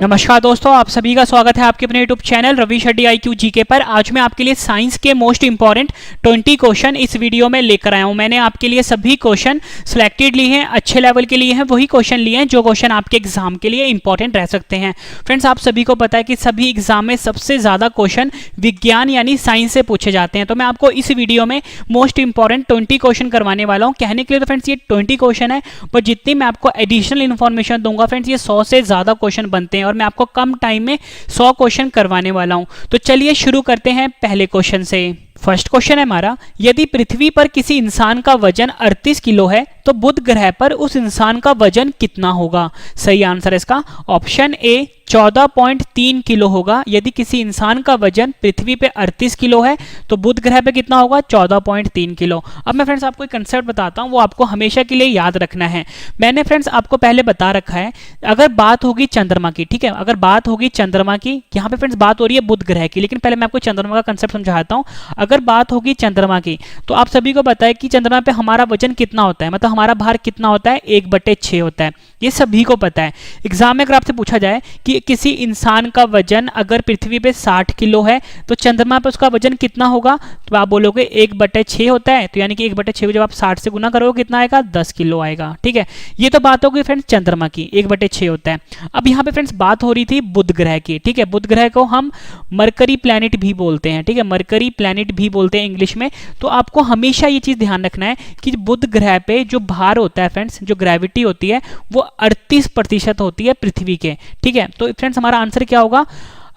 नमस्कार दोस्तों, आप सभी का स्वागत है आपके अपने YouTube channel Ravi Shetty IQ GK पर। आज मैं आपके लिए साइंस के मोस्ट इंपॉर्टेंट 20 क्वेश्चन इस वीडियो में लेकर आया हूं। मैंने आपके लिए सभी क्वेश्चन सिलेक्टेड लिए हैं, अच्छे लेवल के लिए हैं, वही क्वेश्चन लिए हैं जो क्वेश्चन आपके एग्जाम के लिए इंपॉर्टेंट रह सकते हैं। फ्रेंड्स, आप सभी को पता है कि सभी एग्जाम में सबसे ज्यादा क्वेश्चन विज्ञान यानी साइंस से पूछे जाते हैं। तो मैं आपको इस वीडियो में मोस्ट इंपॉर्टेंट 20 क्वेश्चन करवाने वाला हूँ। कहने के लिए तो फ्रेंड्स ये 20 क्वेश्चन है, पर जितनी मैं आपको एडिशनल इन्फॉर्मेशन दूंगा फ्रेंड्स, ये 100 से ज्यादा क्वेश्चन बनते हैं और मैं आपको कम टाइम में 100 क्वेश्चन करवाने वाला हूं। तो चलिए शुरू करते हैं पहले क्वेश्चन से। फर्स्ट क्वेश्चन है हमारा, यदि पृथ्वी पर किसी इंसान का वजन 38 किलो है तो बुध ग्रह पर उस इंसान का वजन कितना होगा? सही आंसर है इसका ऑप्शन ए 14.3 किलो होगा। यदि किसी इंसान का वजन पृथ्वी पे 38 किलो है तो बुध ग्रह पे कितना होगा? 14.3 किलो। अब मैं फ्रेंड्स आपको एक कंसेप्ट बताता हूं, वो आपको हमेशा के लिए याद रखना है। मैंने फ्रेंड्स आपको पहले बता रखा है, अगर बात होगी चंद्रमा की, ठीक है, अगर बात होगी चंद्रमा की, यहाँ पे फ्रेंड्स बात हो रही है बुध ग्रह की, लेकिन पहले मैं आपको चंद्रमा का कंसेप्ट समझाता हूँ। अगर बात होगी चंद्रमा की तो आप सभी को पता है कि चंद्रमा पे हमारा वजन कितना होता है, मतलब हमारा भार कितना होता है? 1/6 होता है। ये सभी को पता है। एग्जाम में अगर आपसे पूछा जाए कि किसी इंसान का वजन अगर पृथ्वी पे 60 किलो है तो चंद्रमा पे उसका वजन कितना होगा, तो आप बोलोगे 1/6 होता है। तो यानी कि 1/6 को जब आप 60 से गुना करोगे कितना आएगा? 10 किलो आएगा। ठीक है, ये तो बात होगी फ्रेंड्स चंद्रमा की, 1/6 होता है। अब यहाँ पे फ्रेंड्स बात हो रही थी बुध ग्रह की। ठीक है, बुध ग्रह को हम मरकरी प्लैनेट भी बोलते हैं। ठीक है, मरकरी प्लैनेट भी बोलते हैं इंग्लिश में। तो आपको हमेशा ये चीज ध्यान रखना है कि बुध ग्रह पे जो भार होता है फ्रेंड्स, जो ग्रेविटी होती है वो 38% होती है पृथ्वी के। ठीक है, तो फ्रेंड्स हमारा आंसर क्या होगा?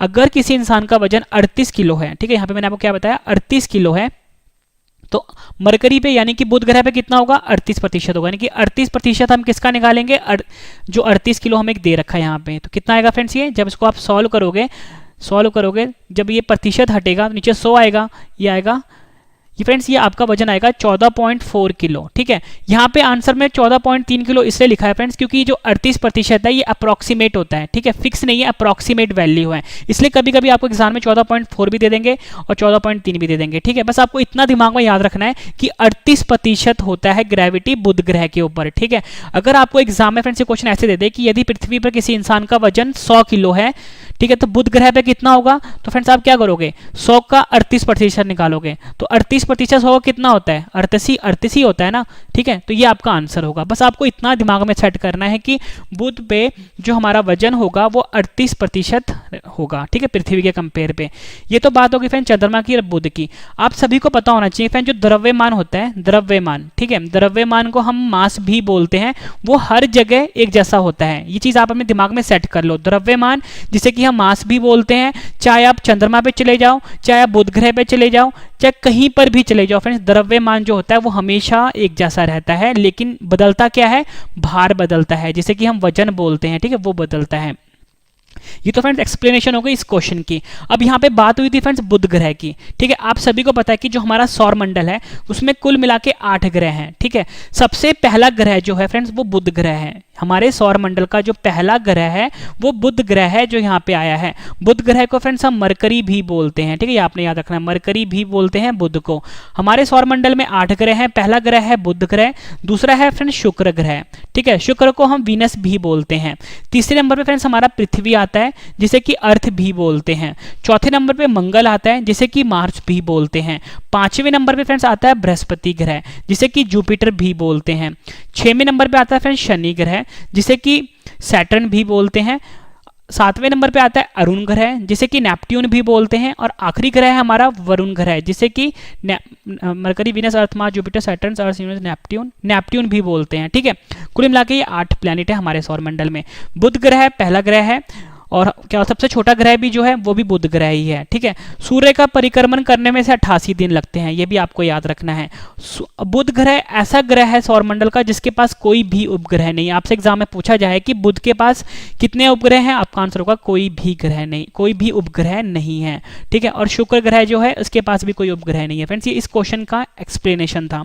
अगर किसी इंसान का वजन 38 किलो है, ठीक है, यहां पे मैंने आपको क्या बताया, 38 किलो है, तो मरकरी पे यानी कि बुध ग्रह पे कितना होगा? 38% होगा। यानी कि 38% हम किसका निकालेंगे? जो 38 किलो हमें दे रखा है यहाँ पे, तो कितना आएगा फ्रेंड्स? ये जब इसको आप सॉल्व करोगे जब ये प्रतिशत हटेगा तो नीचे 100 आएगा, ये आएगा, ये फ्रेंड्स ये आपका वजन आएगा 14.4 किलो। ठीक है, यहाँ पे आंसर में 14.3 किलो इसलिए लिखा है फ्रेंड्स क्योंकि जो 38% है ये अप्रोक्सीमेट होता है। ठीक है, फिक्स नहीं है, अप्रोक्सीमेट वैल्यू है, इसलिए कभी कभी आपको एग्जाम में 14.4 भी दे देंगे और 14.3 भी दे देंगे। ठीक है, बस आपको इतना दिमाग में याद रखना है कि 38% होता है ग्रेविटी बुध ग्रह के ऊपर। ठीक है, अगर आपको एग्जाम में फ्रेंड्स ये क्वेश्चन ऐसे दे दे कि यदि पृथ्वी पर किसी इंसान का वजन 100 किलो है, ठीक है, तो बुध ग्रह पे कितना होगा, तो फ्रेंड्स आप क्या करोगे? 100 का 38% निकालोगे, तो 38% 100 कितना होता है? 38 ही होता है ना। ठीक है, तो ये आपका आंसर होगा। बस आपको इतना दिमाग में सेट करना है कि बुध पे जो हमारा वजन होगा वो 38% होगा। ठीक है, पृथ्वी के कंपेयर पे। ये तो बात होगी फ्रेंड चंद्रमा की और बुध की। आप सभी को पता होना चाहिए फ्रेंड, जो द्रव्यमान होता है, द्रव्यमान, ठीक है, द्रव्यमान को हम मास भी बोलते हैं, वो हर जगह एक जैसा होता है। ये चीज आप अपने दिमाग में सेट कर लो। द्रव्यमान जिसे कि हम मास भी बोलते हैं, चाहे आप चंद्रमा पे चले जाओ, चाहे आप बुध ग्रह पे चले जाओ, चाहे कहीं पर भी चले जाओ फ्रेंड्स, द्रव्यमान जो होता है वो हमेशा एक जैसा रहता है, लेकिन बदलता क्या है? भार बदलता है, जिसे कि हम वजन बोलते हैं। ठीक है, वो बदलता है। ये तो फ्रेंड्स एक्सप्लेनेशन हो गई इस क्वेश्चन की। अब यहाँ पे बात हुई थी फ्रेंड्स बुध ग्रह की। ठीक है, आप सभी को पता है कि जो हमारा सौर मंडल है उसमें कुल मिला के 8 ग्रह हैं। ठीक है, सबसे पहला ग्रह जो है फ्रेंड्स वो बुध ग्रह है। हमारे सौर मंडल का जो पहला ग्रह है वो बुध ग्रह है, जो यहाँ पे आया है। बुध ग्रह को फ्रेंड्स हम मरकरी भी बोलते हैं। ठीक है, आपने याद रखना है, मरकरी भी बोलते हैं बुध को। हमारे सौर मंडल में 8 ग्रह हैं। पहला ग्रह है बुध ग्रह, दूसरा है फ्रेंड्स शुक्र ग्रह। ठीक है, शुक्र को हम वीनस भी बोलते हैं। तीसरे नंबर पे फ्रेंड्स हमारा पृथ्वी आता है, जिसे कि अर्थ भी बोलते हैं। चौथे नंबर पे मंगल आता है, जिसे कि मार्स भी बोलते हैं। पांचवें नंबर पे फ्रेंड्स आता है बृहस्पति ग्रह, जिसे कि जुपिटर भी बोलते हैं। 6वें नंबर पे आता है फ्रेंड्स शनि ग्रह, जिसे कि सैटर्न भी बोलते हैं। 7वें नंबर पे आता है अरुण ग्रह, जिसे कि नेपट्यून भी बोलते हैं। और आखिरी ग्रह है हमारा वरुण ग्रह, जिसे कि मरकरी, वीनस, अर्थ, मार्स, जुपिटर, सैटर्न, अर्थ, नेपट्यून भी बोलते हैं। ठीक है, कुल मिला के ये 8 प्लैनेट है हमारे सौर मंडल में। बुध ग्रह पहला ग्रह है, और क्या सबसे छोटा ग्रह भी जो है वो भी बुध ग्रह ही है। ठीक है, सूर्य का परिक्रमण करने में से 88 दिन लगते हैं, ये भी आपको याद रखना है। बुध ग्रह ऐसा ग्रह है सौरमंडल का जिसके पास कोई भी उपग्रह नहीं। आपसे एग्जाम में पूछा जाए कि बुध के पास कितने उपग्रह हैं, आपका आंसर होगा कोई भी ग्रह नहीं, कोई भी उपग्रह नहीं है। ठीक है, और शुक्र ग्रह जो है उसके पास भी कोई उपग्रह नहीं है। फ्रेंड्स, ये इस क्वेश्चन का एक्सप्लेनेशन था।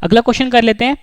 अगला क्वेश्चन कर लेते हैं।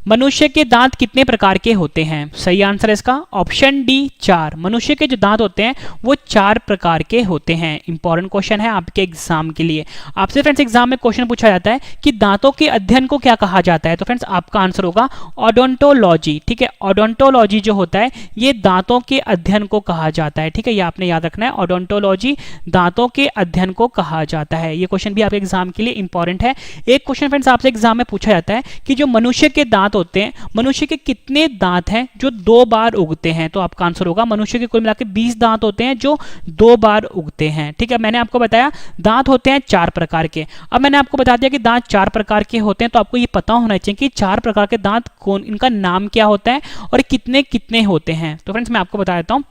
मनुष्य के दांत कितने प्रकार के होते हैं? सही आंसर है इसका ऑप्शन डी 4। मनुष्य के जो दांत होते हैं वो 4 प्रकार के होते हैं। इंपॉर्टेंट क्वेश्चन है आपके एग्जाम के लिए। आपसे फ्रेंड्स एग्जाम में क्वेश्चन पूछा जाता है कि दांतों के अध्ययन को क्या कहा जाता है, तो फ्रेंड्स आपका आंसर होगा ओडोंटोलॉजी। ठीक है, ओडोंटोलॉजी जो होता है ये दांतों के अध्ययन को कहा जाता है। ठीक है, ये आपने याद रखना है, ओडोंटोलॉजी दांतों के अध्ययन को कहा जाता है। ये क्वेश्चन भी आपके एग्जाम के लिए इंपॉर्टेंट है। एक क्वेश्चन फ्रेंड्स आपसे एग्जाम में पूछा जाता है कि जो मनुष्य के दांत होते हैं, मनुष्य के कितने दांत हैं जो 2 बार उगते हैं, तो आपका आंसर होगा मनुष्य के कुल मिलाकर 20 दांत होते हैं जो 2 बार उगते हैं। ठीक है, मैंने आपको बताया दांत होते हैं 4 प्रकार के। अब मैंने आपको बता दिया कि दांत 4 प्रकार के होते हैं, तो आपको ये पता होना चाहिए कि 4 प्रकार के दांत कौन, इनका नाम क्या होता है और कितने कितने होते हैं। तो फ्रेंड्स मैं आपको बता देता हूं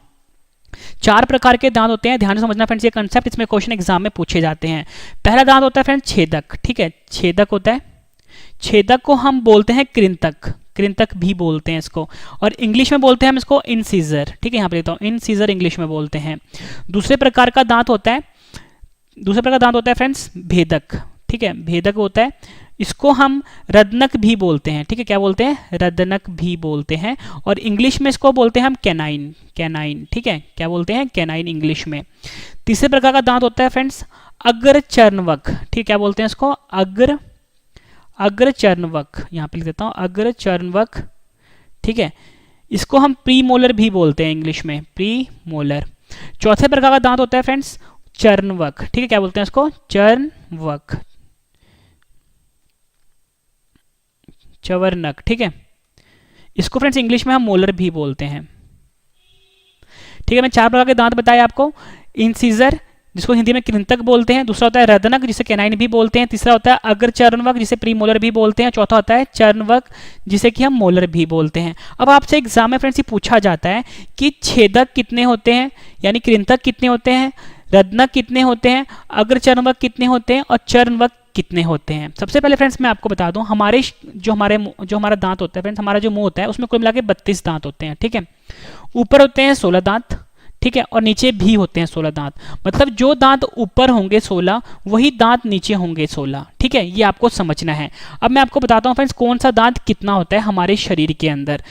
4 प्रकार के दांत होते हैं। ध्यान से समझना फ्रेंड्स ये कंसेप्ट, इसमें क्वेश्चन एग्जाम में पूछे जाते हैं। पहला दांत होता है फ्रेंड्स छेदक। ठीक है, छेदक होता है, छेदक को हम बोलते हैं कृंतक, कृंतक भी बोलते हैं इसको, और इंग्लिश में बोलते हैं हम इसको इंसीजर। ठीक है, यहाँ पे लिखता हूँ इंसीजर, इंग्लिश में बोलते हैं। दूसरे प्रकार का दांत होता है फ्रेंड्स भेदक। ठीक है, भेदक होता है, इसको हम रदनक भी बोलते हैं। ठीक है, क्या बोलते हैं? रदनक भी बोलते हैं, और इंग्लिश में इसको बोलते हैं हम कैनाइन, कैनाइन। ठीक है, क्या बोलते हैं? कैनाइन इंग्लिश में। तीसरे प्रकार का दांत होता है फ्रेंड्स अग्रचर्णवक। ठीक, क्या बोलते हैं इसको? अग्रचर्णवक, यहाँ पे लिख देता हूँ अग्रचर्णवक। ठीक है, इसको हम प्रीमोलर भी बोलते हैं इंग्लिश में, प्रीमोलर। चौथे प्रकार का दांत होता है फ्रेंड्स चर्णवक। ठीक है, क्या बोलते हैं इसको? चर्णवक, चवर्णक। ठीक है, इसको फ्रेंड्स इंग्लिश में हम मोलर भी बोलते हैं। ठीक है, मैं 4 प्रकार के दांत बताए आपको। इंसीजर जिसको हिंदी में कृंतक बोलते हैं, दूसरा होता है रदनक जिसे कैनाइन भी बोलते हैं, तीसरा होता है अग्रचर्णवक जिसे प्रीमोलर भी बोलते हैं, चौथा होता है चर्णवक जिसे कि हम मोलर भी बोलते हैं। अब आपसे एग्जाम में फ्रेंड्स ये पूछा जाता है कि छेदक कितने होते हैं, यानी कृंतक कितने होते हैं, रदनक कितने होते हैं, अग्रचर्णवक कितने होते हैं और चर्णवक कितने होते हैं। सबसे पहले फ्रेंड्स मैं आपको बता दूं जो हमारा दांत होता है फ्रेंड्स, हमारा जो मुंह होता है उसमें कुल मिला के 32 दांत होते हैं। ठीक है, ऊपर होते हैं 16 दांत। ठीक है, और नीचे भी होते हैं 16 दांत। मतलब जो दांत ऊपर होंगे 16 वही दांत नीचे होंगे 16। ठीक है, ये आपको समझना है। अब मैं आपको बताता हूँ फ्रेंड्स कौन सा दांत कितना होता है हमारे शरीर के अंदर।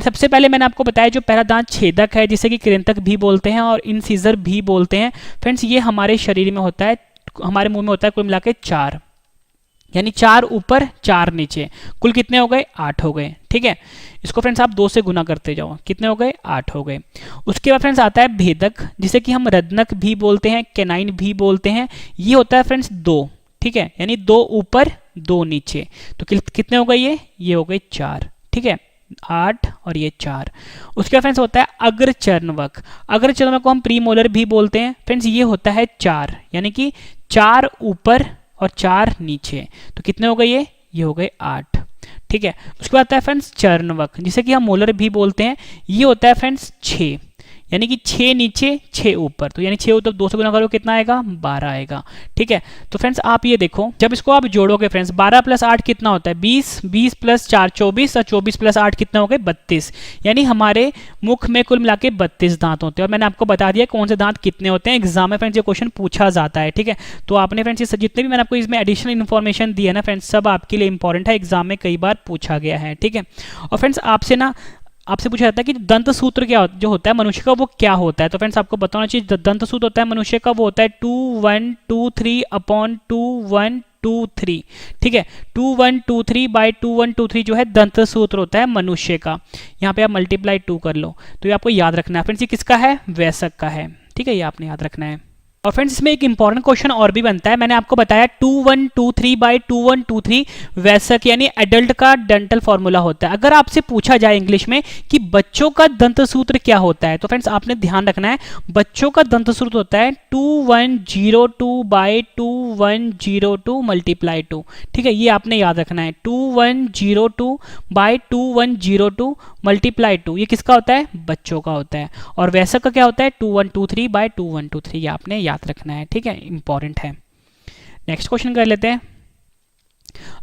सबसे पहले मैंने आपको बताया जो पहला दांत छेदक है जिसे कि कृंतक भी बोलते हैं और इंसीजर भी बोलते हैं। फ्रेंड्स ये हमारे शरीर में होता है, हमारे मुंह में होता है कुल मिला के 4, यानी 4 ऊपर 4 नीचे, कुल कितने हो गए? 8 हो गए। ठीक है, इसको फ्रेंड्स आप 2 से गुना करते जाओ, कितने हो गए? 8 हो गए। उसके बाद फ्रेंड्स आता है भेदक जिसे कि हम रदनक भी बोलते हैं, कैनाइन भी बोलते हैं। ये होता है फ्रेंड्स 2। ठीक है, यानी 2 ऊपर 2 नीचे, तो कितने हो गए? ये हो गए 4। ठीक है, 8 और ये 4। उसके बाद फ्रेंड्स होता है अग्रचर्णवक। अग्रचर्णवक को हम प्रीमोलर भी बोलते हैं। फ्रेंड्स ये होता है 4, यानी कि 4 ऊपर और 4 नीचे, तो कितने हो गए? ये हो गए 8। ठीक है, उसके बाद आता है फ्रेंड्स चर्णवक जिसे कि हम मोलर भी बोलते हैं। ये होता है फ्रेंड्स 6, यानी कि 6 नीचे 6 ऊपर, तो यानी 6 ऊपर 2 से गुना करो कितना आएगा? 12 आएगा। ठीक है, तो फ्रेंड्स आप ये देखो जब इसको आप जोड़ोगे फ्रेंड्स 12 + 8 कितना होता है? 20, 20 + 4 24 और 24 + 8 कितना हो गए? 32। यानी हमारे मुख में कुल मिला के 32 दांत होते हैं। और मैंने आपको बता दिया कौन से दांत कितने होते हैं, एग्जाम में फ्रेंड्स ये क्वेश्चन पूछा जाता है। ठीक है, तो आपने फ्रेंड्स जितने भी मैंने आपको इसमें एडिशनल इन्फॉर्मेशन दी है ना फ्रेंड्स, सब आपके लिए इंपॉर्टेंट है, एग्जाम में कई बार पूछा गया है। ठीक है, और फ्रेंड्स आपसे पूछा जाता है कि दंत सूत्र क्या जो होता है मनुष्य का वो क्या होता है। तो फ्रेंड्स आपको बताना चाहिए दंत सूत्र होता है मनुष्य का वो होता है 2123/2123। ठीक है, 2123/2123 जो है दंत सूत्र होता है मनुष्य का। यहाँ पे आप मल्टीप्लाई 2 कर लो, तो ये आपको याद रखना है फ्रेंड्स। ये किसका है? वयस्क का है। ठीक है, ये आपने याद रखना है। और फ्रेंड्स इसमें एक इंपॉर्टेंट क्वेश्चन और भी बनता है। मैंने आपको बताया 2123/2123 वयस्क यानी एडल्ट का डेंटल फॉर्मूला होता है। अगर आपसे पूछा जाए इंग्लिश में कि बच्चों का दंत सूत्र क्या होता है, तो फ्रेंड्स आपने ध्यान रखना है बच्चों का दंत सूत्र होता है 2102/2102 × 2। ठीक है, ये आपने याद रखना है 2102/2102 × 2। ये किसका होता है? बच्चों का होता है। और वयस्क का क्या होता है? 2123/2123। ये आपने याद रखना है। ठीक है, इंपॉर्टेंट है। नेक्स्ट क्वेश्चन कर लेते हैं।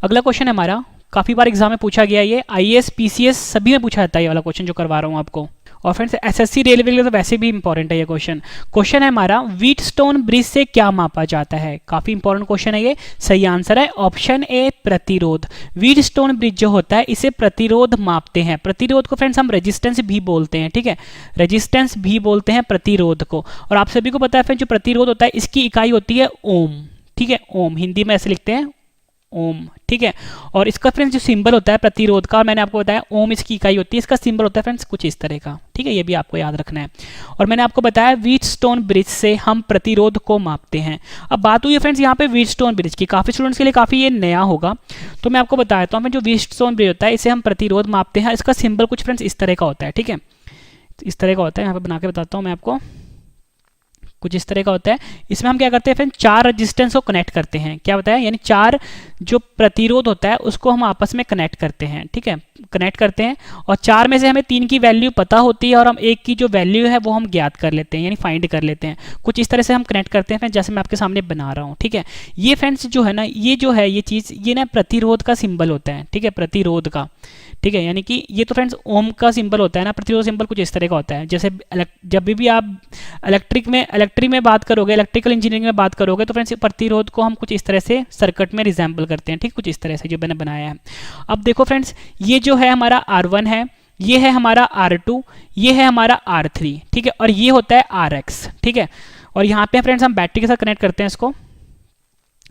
अगला क्वेश्चन हमारा काफी बार एग्जाम में पूछा गया, ये IAS PCS सभी में पूछा जाता है ये वाला क्वेश्चन जो करवा रहा हूं आपको। और फ्रेंड्स एसएससी रेलवे के लिए तो वैसे भी इंपॉर्टेंट है ये क्वेश्चन। क्वेश्चन है हमारा व्हीटस्टोन ब्रिज से क्या मापा जाता है। काफी इंपॉर्टेंट क्वेश्चन है ये। सही आंसर है ऑप्शन ए प्रतिरोध। व्हीटस्टोन ब्रिज जो होता है इसे प्रतिरोध मापते हैं। प्रतिरोध को फ्रेंड्स हम रेजिस्टेंस भी बोलते हैं, ठीक है, रेजिस्टेंस भी बोलते हैं प्रतिरोध को। और आप सभी को पता है फ्रेंड्स जो प्रतिरोध होता है इसकी इकाई होती है ओम, ठीक है, ओम, हिंदी में ऐसे लिखते हैं ओम, ठीक है। और इसका फ्रेंड्स जो सिंबल होता है प्रतिरोध का, मैंने आपको बताया ओम इसकी इकाई होती है, इसका सिंबल होता है फ्रेंड्स कुछ इस तरह का, ठीक है, ये भी आपको याद रखना है। और मैंने आपको बताया व्हीटस्टोन ब्रिज से हम प्रतिरोध को मापते हैं। अब बात हुई है फ्रेंड्स यहाँ पे व्हीटस्टोन ब्रिज की, काफी स्टूडेंट्स के लिए काफी ये नया होगा, तो मैं आपको बता देता हूँ। जो व्हीटस्टोन ब्रिज होता है इसे हम प्रतिरोध मापते हैं। इसका सिंबल कुछ फ्रेंड्स इस तरह का होता है, ठीक है, इस तरह का होता है। यहाँ पे बना के बताता हूँ मैं आपको, कुछ इस तरह का होता है। इसमें हम क्या करते हैं फ्रेंड, 4 रेजिस्टेंस को कनेक्ट करते हैं। क्या बताया, यानी 4 जो प्रतिरोध होता है उसको हम आपस में कनेक्ट करते हैं, ठीक है, कनेक्ट करते हैं। और 4 में से हमें 3 की वैल्यू पता होती है और हम 1 की जो वैल्यू है वो हम ज्ञात कर लेते हैं, यानी फाइंड कर लेते हैं। कुछ इस तरह से हम कनेक्ट करते हैं फ्रेंड्स, जैसे मैं आपके सामने बना रहा हूँ, ठीक है। ये फ्रेंड्स जो है ना, ये जो है ये चीज़, ये ना प्रतिरोध का सिंबल होता है, ठीक है, प्रतिरोध का, ठीक है। यानी कि ये तो फ्रेंड्स ओम का सिंबल होता है ना, प्रतिरोध सिंबल कुछ इस तरह का होता है। जैसे जब भी आप इलेक्ट्रिक में बात करोगे, इलेक्ट्रिकल इंजीनियरिंग में बात करोगे, तो फ्रेंड्स प्रतिरोध को हम कुछ इस तरह से सर्किट में रिजेंबल करते हैं, ठीक, कुछ इस तरह से जो मैंने बनाया है। अब देखो फ्रेंड्स, ये जो है हमारा R1 है, ये है हमारा R2, ये है हमारा R3, ठीक है, और ये होता है RX, ठीक है। और यहाँ पे फ्रेंड्स हम बैटरी के साथ कनेक्ट करते हैं, इसको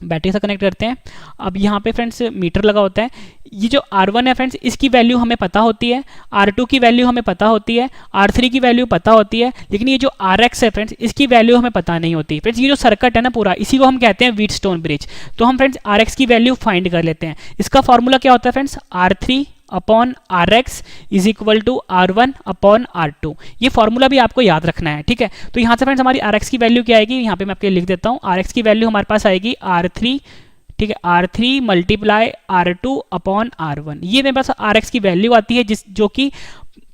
बैटरी से कनेक्ट करते हैं। अब यहाँ पे फ्रेंड्स मीटर लगा होता है। ये जो R1 है फ्रेंड्स, इसकी वैल्यू हमें पता होती है, R2 की वैल्यू हमें पता होती है, R3 की वैल्यू पता होती है, लेकिन ये जो RX है फ्रेंड्स, इसकी वैल्यू हमें पता नहीं होती। फ्रेंड्स ये जो सर्किट है ना पूरा, इसी को हम कहते हैं व्हीटस्टोन ब्रिज। तो हम फ्रेंड्स RX की वैल्यू फाइंड कर लेते हैं। इसका फॉर्मूला क्या होता है friends, R3 upon RX is equal to R1 upon R2। ये फॉर्मूला भी आपको याद रखना है, ठीक है। तो यहाँ से फ्रेंड्स हमारी RX की वैल्यू क्या आएगी, यहाँ पे मैं आपके लिख देता हूँ। RX की वैल्यू हमारे पास आएगी R3, ठीक है, R3 multiply R2 upon R1। ये मेरे पास RX की वैल्यू आती है, जो कि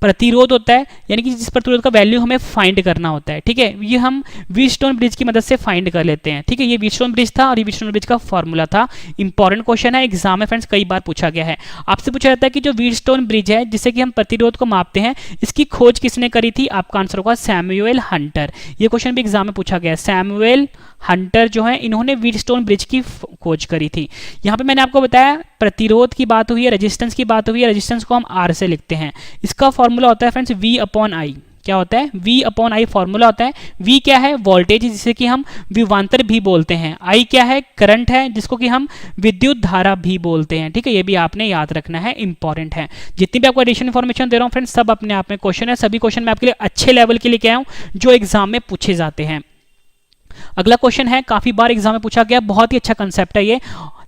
प्रतिरोध होता है, यानी कि जिस प्रतिरोध का वैल्यू हमें फाइंड करना होता है, ठीक है। ये हम व्हीटस्टोन ब्रिज की मदद से फाइंड कर लेते हैं, ठीक है। ये व्हीटस्टोन ब्रिज था और ये व्हीटस्टोन ब्रिज का फॉर्मूला था। इंपॉर्टेंट क्वेश्चन है, एग्जाम में फ्रेंड्स कई बार पूछा गया है। आपसे पूछा जाता है कि जो व्हीटस्टोन ब्रिज है जिससे कि हम प्रतिरोध को मापते हैं, इसकी खोज किसने करी थी। आपका आंसर होगा सैमुअल हंटर। ये क्वेश्चन भी एग्जाम में पूछा गया है। सैमुअल हंटर जो है, इन्होंने व्हीटस्टोन ब्रिज की खोज करी थी। यहाँ पे मैंने आपको बताया प्रतिरोध की बात हुई है, रेजिस्टेंस की बात हुई है, रेजिस्टेंस को हम R से लिखते हैं। इसका फॉर्मूला होता है फ्रेंड्स V अपॉन I। क्या होता है, V अपॉन I फॉर्मूला होता है। V क्या है, वोल्टेज, जिसे कि हम विभवांतर भी बोलते हैं। I क्या है, करंट है, जिसको कि हम विद्युत धारा भी बोलते हैं, ठीक है। ये भी आपने याद रखना है, इंपॉर्टेंट है। जितनी भी आपको एडिशनल इन्फॉर्मेशन दे रहा हूँ फ्रेंड्स, सब अपने आप में क्वेश्चन है। सभी क्वेश्चन मैं आपके लिए अच्छे लेवल के लेके आया हूँ, जो एग्जाम में पूछे जाते हैं। अगला क्वेश्चन है, काफी बार एग्जाम में पूछा गया, बहुत ही अच्छा कंसेप्ट है ये।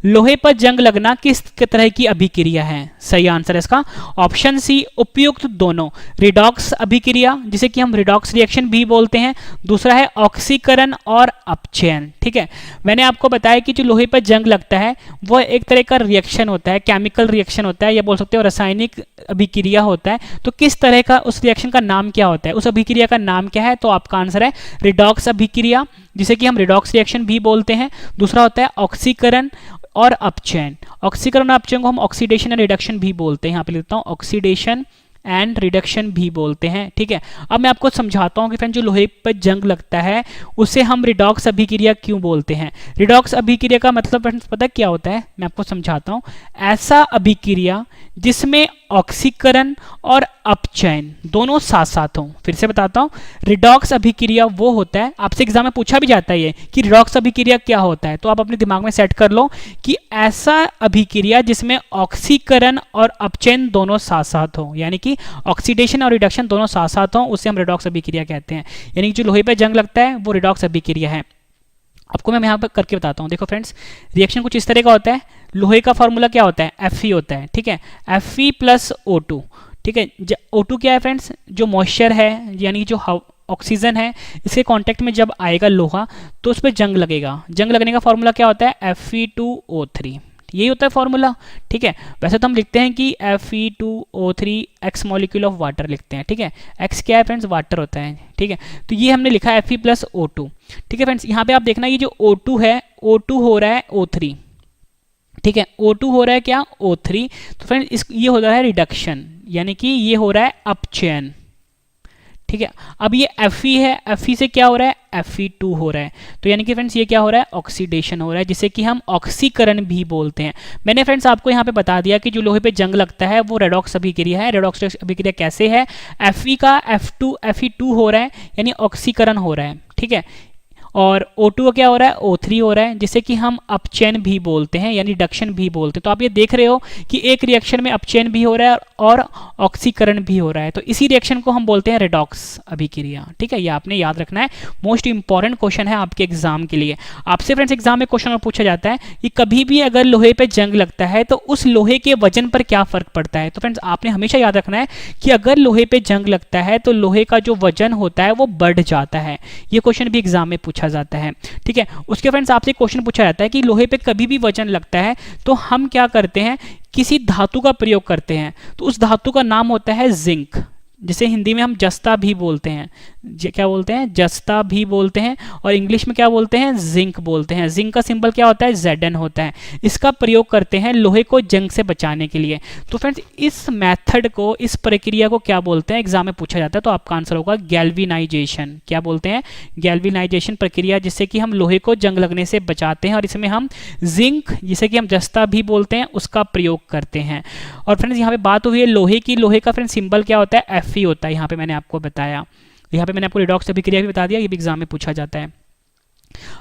लोहे पर जंग लगना किस तरह की अभिक्रिया है। सही आंसर है इसका ऑप्शन सी, उपयुक्त दोनों। रिडॉक्स अभिक्रिया, जिसे कि हम रिडॉक्स रिएक्शन भी बोलते हैं। दूसरा है ऑक्सीकरण और अपचयन, ठीक है। मैंने आपको बताया कि जो लोहे पर जंग लगता है वह एक तरह का रिएक्शन होता है, केमिकल रिएक्शन होता है, या बोल सकते हो रासायनिक अभिक्रिया होता है। तो किस तरह का उस रिएक्शन का नाम क्या होता है, उस अभिक्रिया का नाम क्या है, तो आपका आंसर है रिडॉक्स अभिक्रिया, जिसे कि हम रिडॉक्स रिएक्शन भी बोलते हैं। दूसरा होता है ऑक्सीकरण और अपचयन। ऑक्सीकरण और अपचयन को हम ऑक्सीडेशन एंड रिडक्शन भी बोलते हैं। यहाँ पे लिखता हूँ ऑक्सीडेशन एंड रिडक्शन भी बोलते हैं, ठीक है। अब मैं आपको समझाता हूँ कि फ्रेंड जो लोहे पर जंग लगता है उसे हम रिडॉक्स अभिक्रिया क्यों बोलते हैं। रिडॉक्स अभिक्रिया का मतलब फ्रेंड्स पता क्या होता है, मैं आपको समझाता हूँ। ऐसा अभिक्रिया जिसमें ऑक्सीकरण और अपचयन दोनों साथ साथ हों। फिर से बताता हूँ, रिडॉक्स अभिक्रिया वो होता है, आपसे एग्जाम में पूछा भी जाता है ये कि रिडॉक्स अभिक्रिया क्या होता है, तो आप अपने दिमाग में सेट कर लो कि ऐसा अभिक्रिया जिसमें ऑक्सीकरण और अपचयन दोनों साथ साथ हो, यानी कि ऑक्सीडेशन और रिडक्शन दोनों साथ साथ हों, उसे हम रिडॉक्स अभिक्रिया कहते हैं। यानी कि जो लोहे पर जंग लगता है वो रिडॉक्स अभिक्रिया है। आपको मैं यहाँ पर करके बताता हूँ। देखो फ्रेंड्स, रिएक्शन कुछ इस तरह का होता है। लोहे का फॉर्मूला क्या होता है, Fe होता है, ठीक है, Fe प्लस O2, ठीक है। O2 क्या है फ्रेंड्स, जो मॉइस्चर है, यानी जो ऑक्सीजन है, इसके कांटेक्ट में जब आएगा लोहा तो उस पर जंग लगेगा। जंग लगने का फॉर्मूला क्या होता है, Fe2O3, यही होता है फॉर्मूला, ठीक है। वैसे तो हम लिखते हैं कि Fe2O3 x molecule of water लिखते हैं, ठीक है। x क्या है फ्रेंड्स, वाटर होता है, ठीक है। तो ये हमने लिखा है Fe प्लस O2, ठीक है फ्रेंड्स। यहाँ पे आप देखना, ये जो O2 है, O2 हो रहा है O3, ठीक है। O2 हो रहा है क्या, O3। तो फ्रेंड्स ये हो रहा है रिडक्शन, यानी कि ये हो रहा है अपचयन, ठीक है। अब ये Fe है, Fe से क्या हो रहा है, Fe2 हो रहा है। तो यानी कि फ्रेंड्स ये क्या हो रहा है, ऑक्सीडेशन हो रहा है, जिसे कि हम ऑक्सीकरण भी बोलते हैं। मैंने फ्रेंड्स आपको यहाँ पे बता दिया कि जो लोहे पे जंग लगता है वो रेडॉक्स अभिक्रिया है। रेडॉक्स अभिक्रिया कैसे है, Fe का Fe2 हो रहा है, यानी ऑक्सीकरण हो रहा है, ठीक है। और O2 क्या हो रहा है, O3 हो रहा है, जिसे कि हम अपचयन भी बोलते हैं, यानी रिडक्शन भी बोलते हैं। तो आप ये देख रहे हो कि एक रिएक्शन में अपचयन भी हो रहा है और ऑक्सीकरण भी हो रहा है, तो इसी रिएक्शन को हम बोलते हैं रेडॉक्स अभिक्रिया, ठीक है। ये आपने याद रखना है, मोस्ट इंपॉर्टेंट क्वेश्चन है आपके एग्जाम के लिए। आपसे फ्रेंड्स एग्जाम में क्वेश्चन और पूछा जाता है कि कभी भी अगर लोहे पे जंग लगता है तो उस लोहे के वजन पर क्या फर्क पड़ता है। तो फ्रेंड्स आपने हमेशा याद रखना है कि अगर लोहे पे जंग लगता है तो लोहे का जो वजन होता है वो बढ़ जाता है। ये क्वेश्चन भी एग्जाम में पूछा जाता है, ठीक है। उसके फ्रेंड्स आपसे क्वेश्चन पूछा जाता है कि लोहे पे कभी भी वजन लगता है तो हम क्या करते हैं, किसी धातु का प्रयोग करते हैं, तो उस धातु का नाम होता है जिंक, जिसे हिंदी में हम जस्ता भी बोलते हैं। क्या बोलते हैं, जस्ता भी बोलते हैं, और इंग्लिश में क्या बोलते हैं, जिंक बोलते हैं। जिंक का सिंबल क्या होता है, Zn होता है। इसका प्रयोग करते हैं लोहे को जंग से बचाने के लिए। तो फ्रेंड्स इस मेथड को, इस प्रक्रिया को क्या बोलते हैं, एग्जाम में पूछा जाता है। तो आपका आंसर होगा गैल्वेनाइजेशन। क्या बोलते हैं, गैल्वेनाइजेशन प्रक्रिया, जिससे कि हम लोहे को जंग लगने से बचाते हैं, और इसमें हम जिंक, जिसे कि हम जस्ता भी बोलते हैं, उसका प्रयोग करते हैं। और फ्रेंड्स यहाँ पे बात हुई है लोहे की। लोहे का फ्रेंड्स सिंबल क्या होता है, Fe होता है। यहाँ पे मैंने आपको बताया, यहाँ पे मैंने आपको रिडॉक्स अभिक्रिया भी बता दिया, ये भी एग्जाम में पूछा जाता है।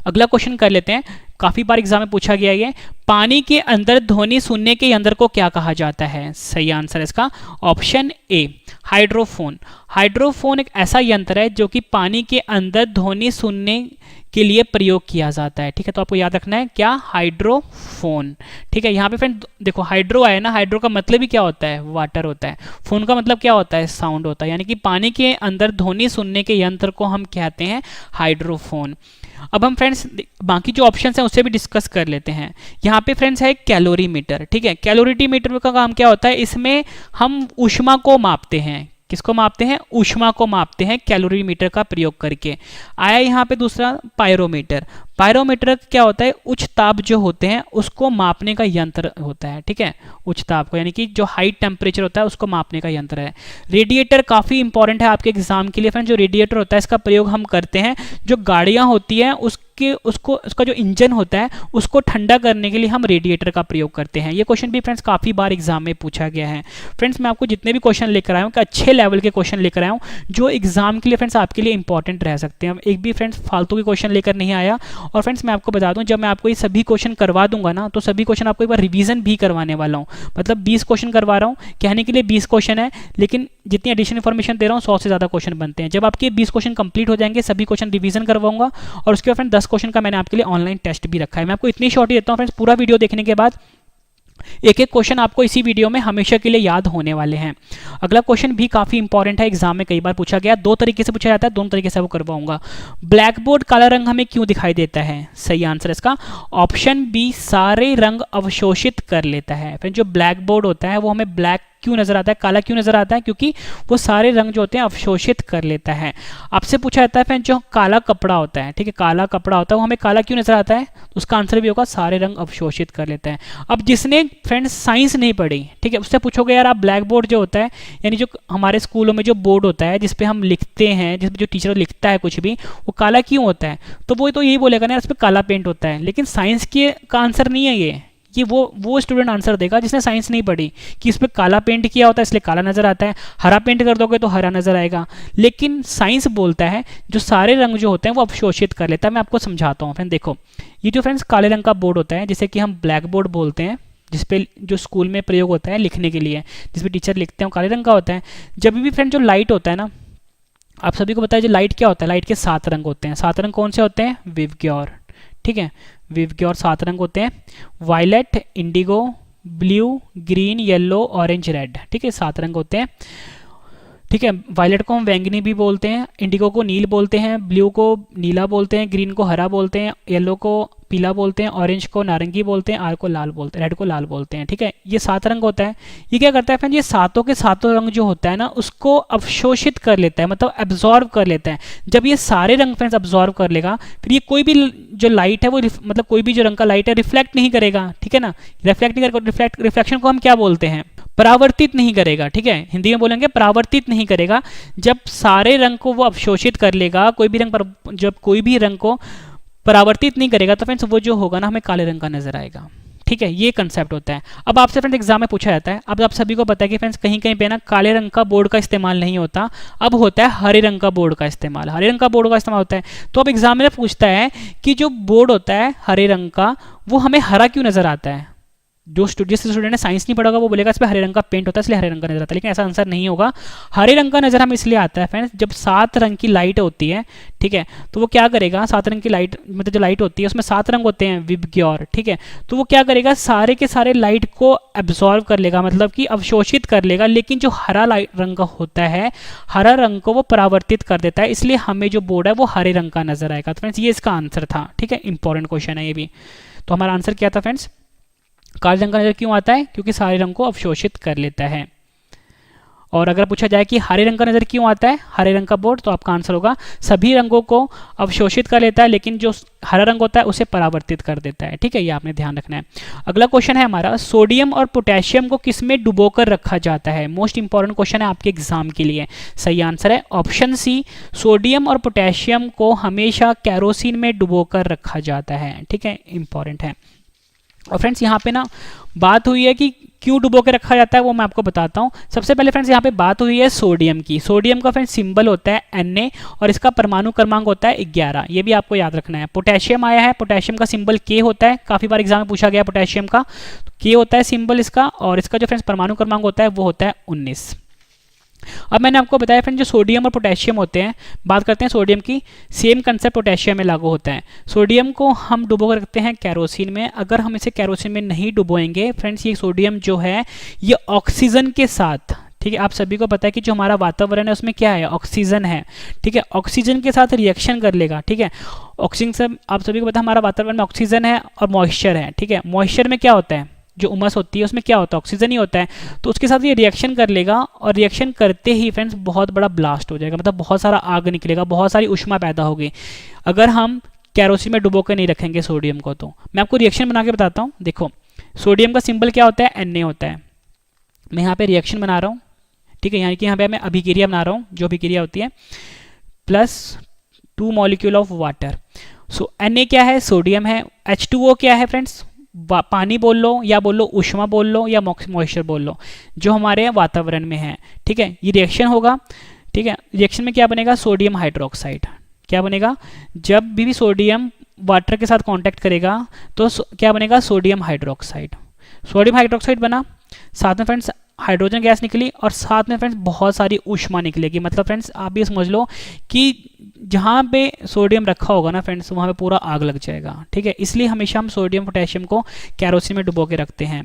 अगला क्वेश्चन कर लेते हैं, काफी बार एग्जाम में पूछा गया है। पानी के अंदर ध्वनि सुनने के यंत्र को क्या कहा जाता है। सही आंसर है इसका ऑप्शन ए, हाइड्रोफोन। हाइड्रोफोन एक ऐसा यंत्र है जो कि पानी के अंदर ध्वनि सुनने के लिए प्रयोग किया जाता है, ठीक है। तो आपको याद रखना है क्या, हाइड्रोफोन, ठीक है। यहाँ पे फ्रेंड देखो हाइड्रो आया ना, हाइड्रो का मतलब ही क्या होता है, वाटर होता है। फोन का मतलब क्या होता है, साउंड होता है, यानी कि पानी के अंदर ध्वनि सुनने के यंत्र को हम कहते हैं हाइड्रोफोन। अब हम फ्रेंड्स बाकी जो ऑप्शंस हैं उससे भी डिस्कस कर लेते हैं। यहाँ पे फ्रेंड्स है कैलोरीमीटर, ठीक है। कैलोरीमीटर का काम क्या होता है, इसमें हम ऊष्मा को मापते हैं। किसको मापते हैं, ऊष्मा को मापते हैं कैलोरीमीटर का प्रयोग करके। आया यहाँ पे दूसरा पायरोमीटर। पायरोमीटर क्या होता है, उच्च ताप जो होते हैं उसको मापने का यंत्र होता है, ठीक है। उच्च ताप को, यानी कि जो हाई टेम्परेचर होता है उसको मापने का यंत्र है। रेडिएटर काफी इंपॉर्टेंट है आपके एग्जाम के लिए फ्रेंड। जो रेडिएटर होता है इसका प्रयोग हम करते हैं, जो गाड़ियां होती हैं उसका जो इंजन होता है उसको ठंडा करने के लिए हम रेडिएटर का प्रयोग करते हैं। ये क्वेश्चन भी फ्रेंड्स काफी बार एग्जाम में पूछा गया है। फ्रेंड्स मैं आपको जितने भी क्वेश्चन लेकर आया हूँ, अच्छे लेवल के क्वेश्चन लेकर आया हूँ जो एग्जाम के लिए फ्रेंड्स आपके लिए इंपॉर्टेंट रह सकते हैं। एक भी फ्रेंड्स फालतू के क्वेश्चन लेकर नहीं आया। और फ्रेंड्स मैं आपको बता दूं, जब मैं आपको ये सभी क्वेश्चन करवा दूंगा ना, तो सभी क्वेश्चन आपको एक बार रिवीजन भी करवाने वाला हूं। मतलब 20 क्वेश्चन करवा रहा हूं, कहने के लिए 20 क्वेश्चन है, लेकिन जितनी एडिशनल इन्फॉर्मेशन दे रहा हूं 100 से ज़्यादा क्वेश्चन बनते हैं। जब आपके 20 क्वेश्चन कंप्लीट हो जाएंगे, सभी क्वेश्चन रिवीजन करवाऊंगा, और उसके बाद फ्रेंड 10 क्वेश्चन का मैंने आपके लिए ऑनलाइन टेस्ट भी रखा है। मैं आपको इतनी शॉर्ट ही देता हूँ फ्रेंड्स, पूरा वीडियो देखने के बाद एक एक क्वेश्चन आपको इसी वीडियो में हमेशा के लिए याद होने वाले हैं। अगला क्वेश्चन भी काफी इंपॉर्टेंट है, एग्जाम में कई बार पूछा गया, दो तरीके से पूछा जाता है, दोनों तरीके से वो करवाऊंगा। ब्लैक बोर्ड काला रंग हमें क्यों दिखाई देता है। सही आंसर इसका ऑप्शन बी, सारे रंग अवशोषित कर लेता है। फिर जो ब्लैक बोर्ड होता है वो हमें ब्लैक क्यों नजर आता है, काला क्यों नजर आता है, क्योंकि वो सारे रंग जो होते हैं अवशोषित कर लेता है। आपसे पूछा जाता है फ्रेंड जो काला कपड़ा होता है, ठीक है, काला कपड़ा होता है वो हमें काला क्यों नजर आता है, तो उसका आंसर भी होगा सारे रंग अवशोषित कर लेता है। अब जिसने फ्रेंड्स साइंस नहीं पढ़ी, ठीक है, उससे पूछोगे यार आप ब्लैक बोर्ड जो होता है, यानी जो हमारे स्कूलों में जो बोर्ड होता है जिसपे हम लिखते हैं, जिसपे जो टीचर लिखता है कुछ भी, वो काला क्यों होता है, तो वो तो यही बोलेगा ना यार इस पर काला पेंट होता है। लेकिन साइंस के का आंसर नहीं है ये वो स्टूडेंट आंसर देगा जिसने साइंस नहीं पढ़ी कि इस पर काला पेंट किया होता है इसलिए काला नजर आता है, हरा पेंट कर दोगे तो हरा नजर आएगा। लेकिन साइंस बोलता है जो सारे रंग जो होते हैं वो अवशोषित कर लेता है। मैं आपको समझाता हूँ फ्रेंड, देखो ये जो फ्रेंड्स काले रंग का बोर्ड होता है जिसे कि हम ब्लैक बोर्ड बोलते हैं, जिसपे जो स्कूल में प्रयोग होता है लिखने के लिए, जिसपे टीचर लिखते हैं, काले रंग का होता है। जब भी फ्रेंड जो लाइट होता है ना, आप सभी को पता है जो लाइट क्या होता है, लाइट के 7 रंग होते हैं। 7 रंग कौन से होते हैं, विवग्योर, ठीक है, विवग्योर 7 रंग होते हैं, violet, indigo, blue, green, yellow, orange, red, ठीक है, 7 रंग होते हैं, ठीक है। वायलेट को हम बैंगनी भी बोलते हैं, इंडिगो को नील बोलते हैं, ब्लू को नीला बोलते हैं, ग्रीन को हरा बोलते हैं, येलो को पीला बोलते हैं, ऑरेंज को नारंगी बोलते हैं, आर को लाल बोलते हैं, रेड को लाल बोलते हैं, ठीक है। ये 7 रंग होता है। ये क्या करता है फ्रेंड, ये सातों के सातों रंग जो होता है ना उसको अवशोषित कर लेता है, मतलब एब्जॉर्व कर लेता है। जब ये सारे रंग फ्रेंड्स अब्जॉर्व कर लेगा, फिर ये कोई भी जो लाइट है वो मतलब कोई भी जो रंग का लाइट है रिफ्लेक्ट नहीं करेगा, ठीक है ना, रिफ्लेक्ट नहीं करेगा। रिफ्लेक्शन को हम क्या बोलते हैं, परावर्तित नहीं करेगा, ठीक है, हिंदी में बोलेंगे परावर्तित नहीं करेगा। जब सारे रंग को वो अवशोषित कर लेगा, कोई भी रंग पर जब कोई भी रंग को परावर्तित नहीं करेगा तो फ्रेंड्स वो जो होगा ना हमें काले रंग का नजर आएगा, ठीक है, ये कंसेप्ट होता है। अब आपसे फ्रेंड्स एग्जाम में पूछा जाता है, अब आप सभी को पता है कि फ्रेंड्स कहीं कहीं पे ना काले रंग का बोर्ड का इस्तेमाल नहीं होता, अब होता है हरे रंग का बोर्ड का इस्तेमाल, हरे रंग का बोर्ड का इस्तेमाल होता है। तो अब एग्जाम में पूछता है कि जो बोर्ड होता है हरे रंग का वो हमें हरा क्यों नजर आता है। जो स्टूडेंट ने साइंस नहीं पढ़ा होगा वो बोलेगा इस पर हरे रंग का पेंट होता है इसलिए हरे रंग का नजर आता है, लेकिन ऐसा आंसर नहीं होगा। हरे रंग का नजर हमें इसलिए आता है फ्रेंड्स जब 7 रंग की लाइट होती है, ठीक है, तो वो क्या करेगा, 7 रंग की लाइट मतलब जो लाइट होती है उसमें 7 रंग होते हैं विबग्योर, ठीक है, तो वो क्या करेगा सारे के सारे लाइट को एब्जॉर्व कर लेगा, मतलब कि अवशोषित कर लेगा, लेकिन जो हरा रंग का होता है हरा रंग को वो परावर्तित कर देता है, इसलिए हमें जो बोर्ड है वो हरे रंग का नजर आएगा। तो फ्रेंड्स ये इसका आंसर था, ठीक है, इंपॉर्टेंट क्वेश्चन है ये भी। तो हमारा आंसर क्या था फ्रेंड्स, काले रंग का नजर क्यों आता है, क्योंकि सारे रंग को अवशोषित कर लेता है। और अगर पूछा जाए कि हरे रंग का नजर क्यों आता है, हरे रंग का बोर्ड, तो आपका आंसर होगा सभी रंगों को अवशोषित कर लेता है लेकिन जो हरा रंग होता है उसे परावर्तित कर देता है, ठीक है, ये आपने ध्यान रखना है। अगला क्वेश्चन है हमारा, सोडियम और पोटेशियम को किसमें डुबोकर रखा जाता है। मोस्ट इंपॉर्टेंट क्वेश्चन है आपके एग्जाम के लिए। सही आंसर है ऑप्शन सी, सोडियम और पोटेशियम को हमेशा कैरोसिन में डुबोकर रखा जाता है, ठीक है, इंपॉर्टेंट है। और फ्रेंड्स यहाँ पे ना बात हुई है कि क्यों डुबो के रखा जाता है वो मैं आपको बताता हूँ। सबसे पहले फ्रेंड्स यहाँ पे बात हुई है सोडियम की। सोडियम का फ्रेंड्स सिंबल होता है Na और इसका परमाणु क्रमांक होता है 11, ये भी आपको याद रखना है। पोटेशियम आया है, पोटेशियम का सिंबल K होता है, काफी बार एग्जाम में पूछा गया पोटेशियम का, तो K होता है सिंबल इसका, और इसका जो फ्रेंड्स परमाणु क्रमांक होता है वो होता है 19। अब मैंने आपको बताया फ्रेंड जो सोडियम और पोटेशियम होते हैं, बात करते हैं सोडियम की, सेम कंसेप्ट पोटेशियम में लागू होता है। सोडियम को हम डुबो कर रखते हैं कैरोसिन में, अगर हम इसे कैरोसिन में नहीं डुबोएंगे फ्रेंड्स ये सोडियम जो है ये ऑक्सीजन के साथ, ठीक है, आप सभी को पता है कि जो हमारा वातावरण है उसमें क्या है, ऑक्सीजन है, ठीक है, ऑक्सीजन के साथ रिएक्शन कर लेगा, ठीक है, ऑक्सीजन से आप सभी को पता है हमारा वातावरण में ऑक्सीजन है और मॉइस्चर है, ठीक है, मॉइस्चर में क्या होता है, जो उमस होती है उसमें क्या होता है, ऑक्सीजन ही होता है, तो उसके साथ ये रिएक्शन कर लेगा और रिएक्शन करते ही फ्रेंड्स बहुत बड़ा ब्लास्ट हो जाएगा, मतलब बहुत सारा आग निकलेगा, बहुत सारी ऊष्मा पैदा होगी अगर हम कैरोसिन में डुबो कर नहीं रखेंगे सोडियम को। तो मैं आपको रिएक्शन बना के बताता हूँ। देखो सोडियम का सिंबल क्या होता है, Na होता है। मैं यहाँ पे रिएक्शन बना रहा हूँ, ठीक है, यानी कि यहाँ पे मैं अभिक्रिया बना रहा हूँ, जो अभिक्रिया होती है, plus 2 molecule of water. So Na क्या है, सोडियम है, H2O क्या है फ्रेंड्स, पानी बोल लो या बोल लो ऊष्मा बोल लो या मॉइस्चर बोल लो, जो हमारे वातावरण में है, ठीक है, ये रिएक्शन होगा, ठीक है, रिएक्शन में क्या बनेगा, सोडियम हाइड्रोक्साइड। क्या बनेगा, जब भी सोडियम वाटर के साथ कांटेक्ट करेगा तो क्या बनेगा, सोडियम हाइड्रोक्साइड। सोडियम हाइड्रोक्साइड बना, साथ में फ्रेंड्स हाइड्रोजन गैस निकली और साथ में फ्रेंड्स बहुत सारी ऊष्मा निकलेगी, मतलब फ्रेंड्स आप ये समझ लो कि जहाँ पे सोडियम रखा होगा ना फ्रेंड्स वहाँ पे पूरा आग लग जाएगा, ठीक है, इसलिए हमेशा हम सोडियम पोटेशियम को कैरोसिन में डुबो के रखते हैं।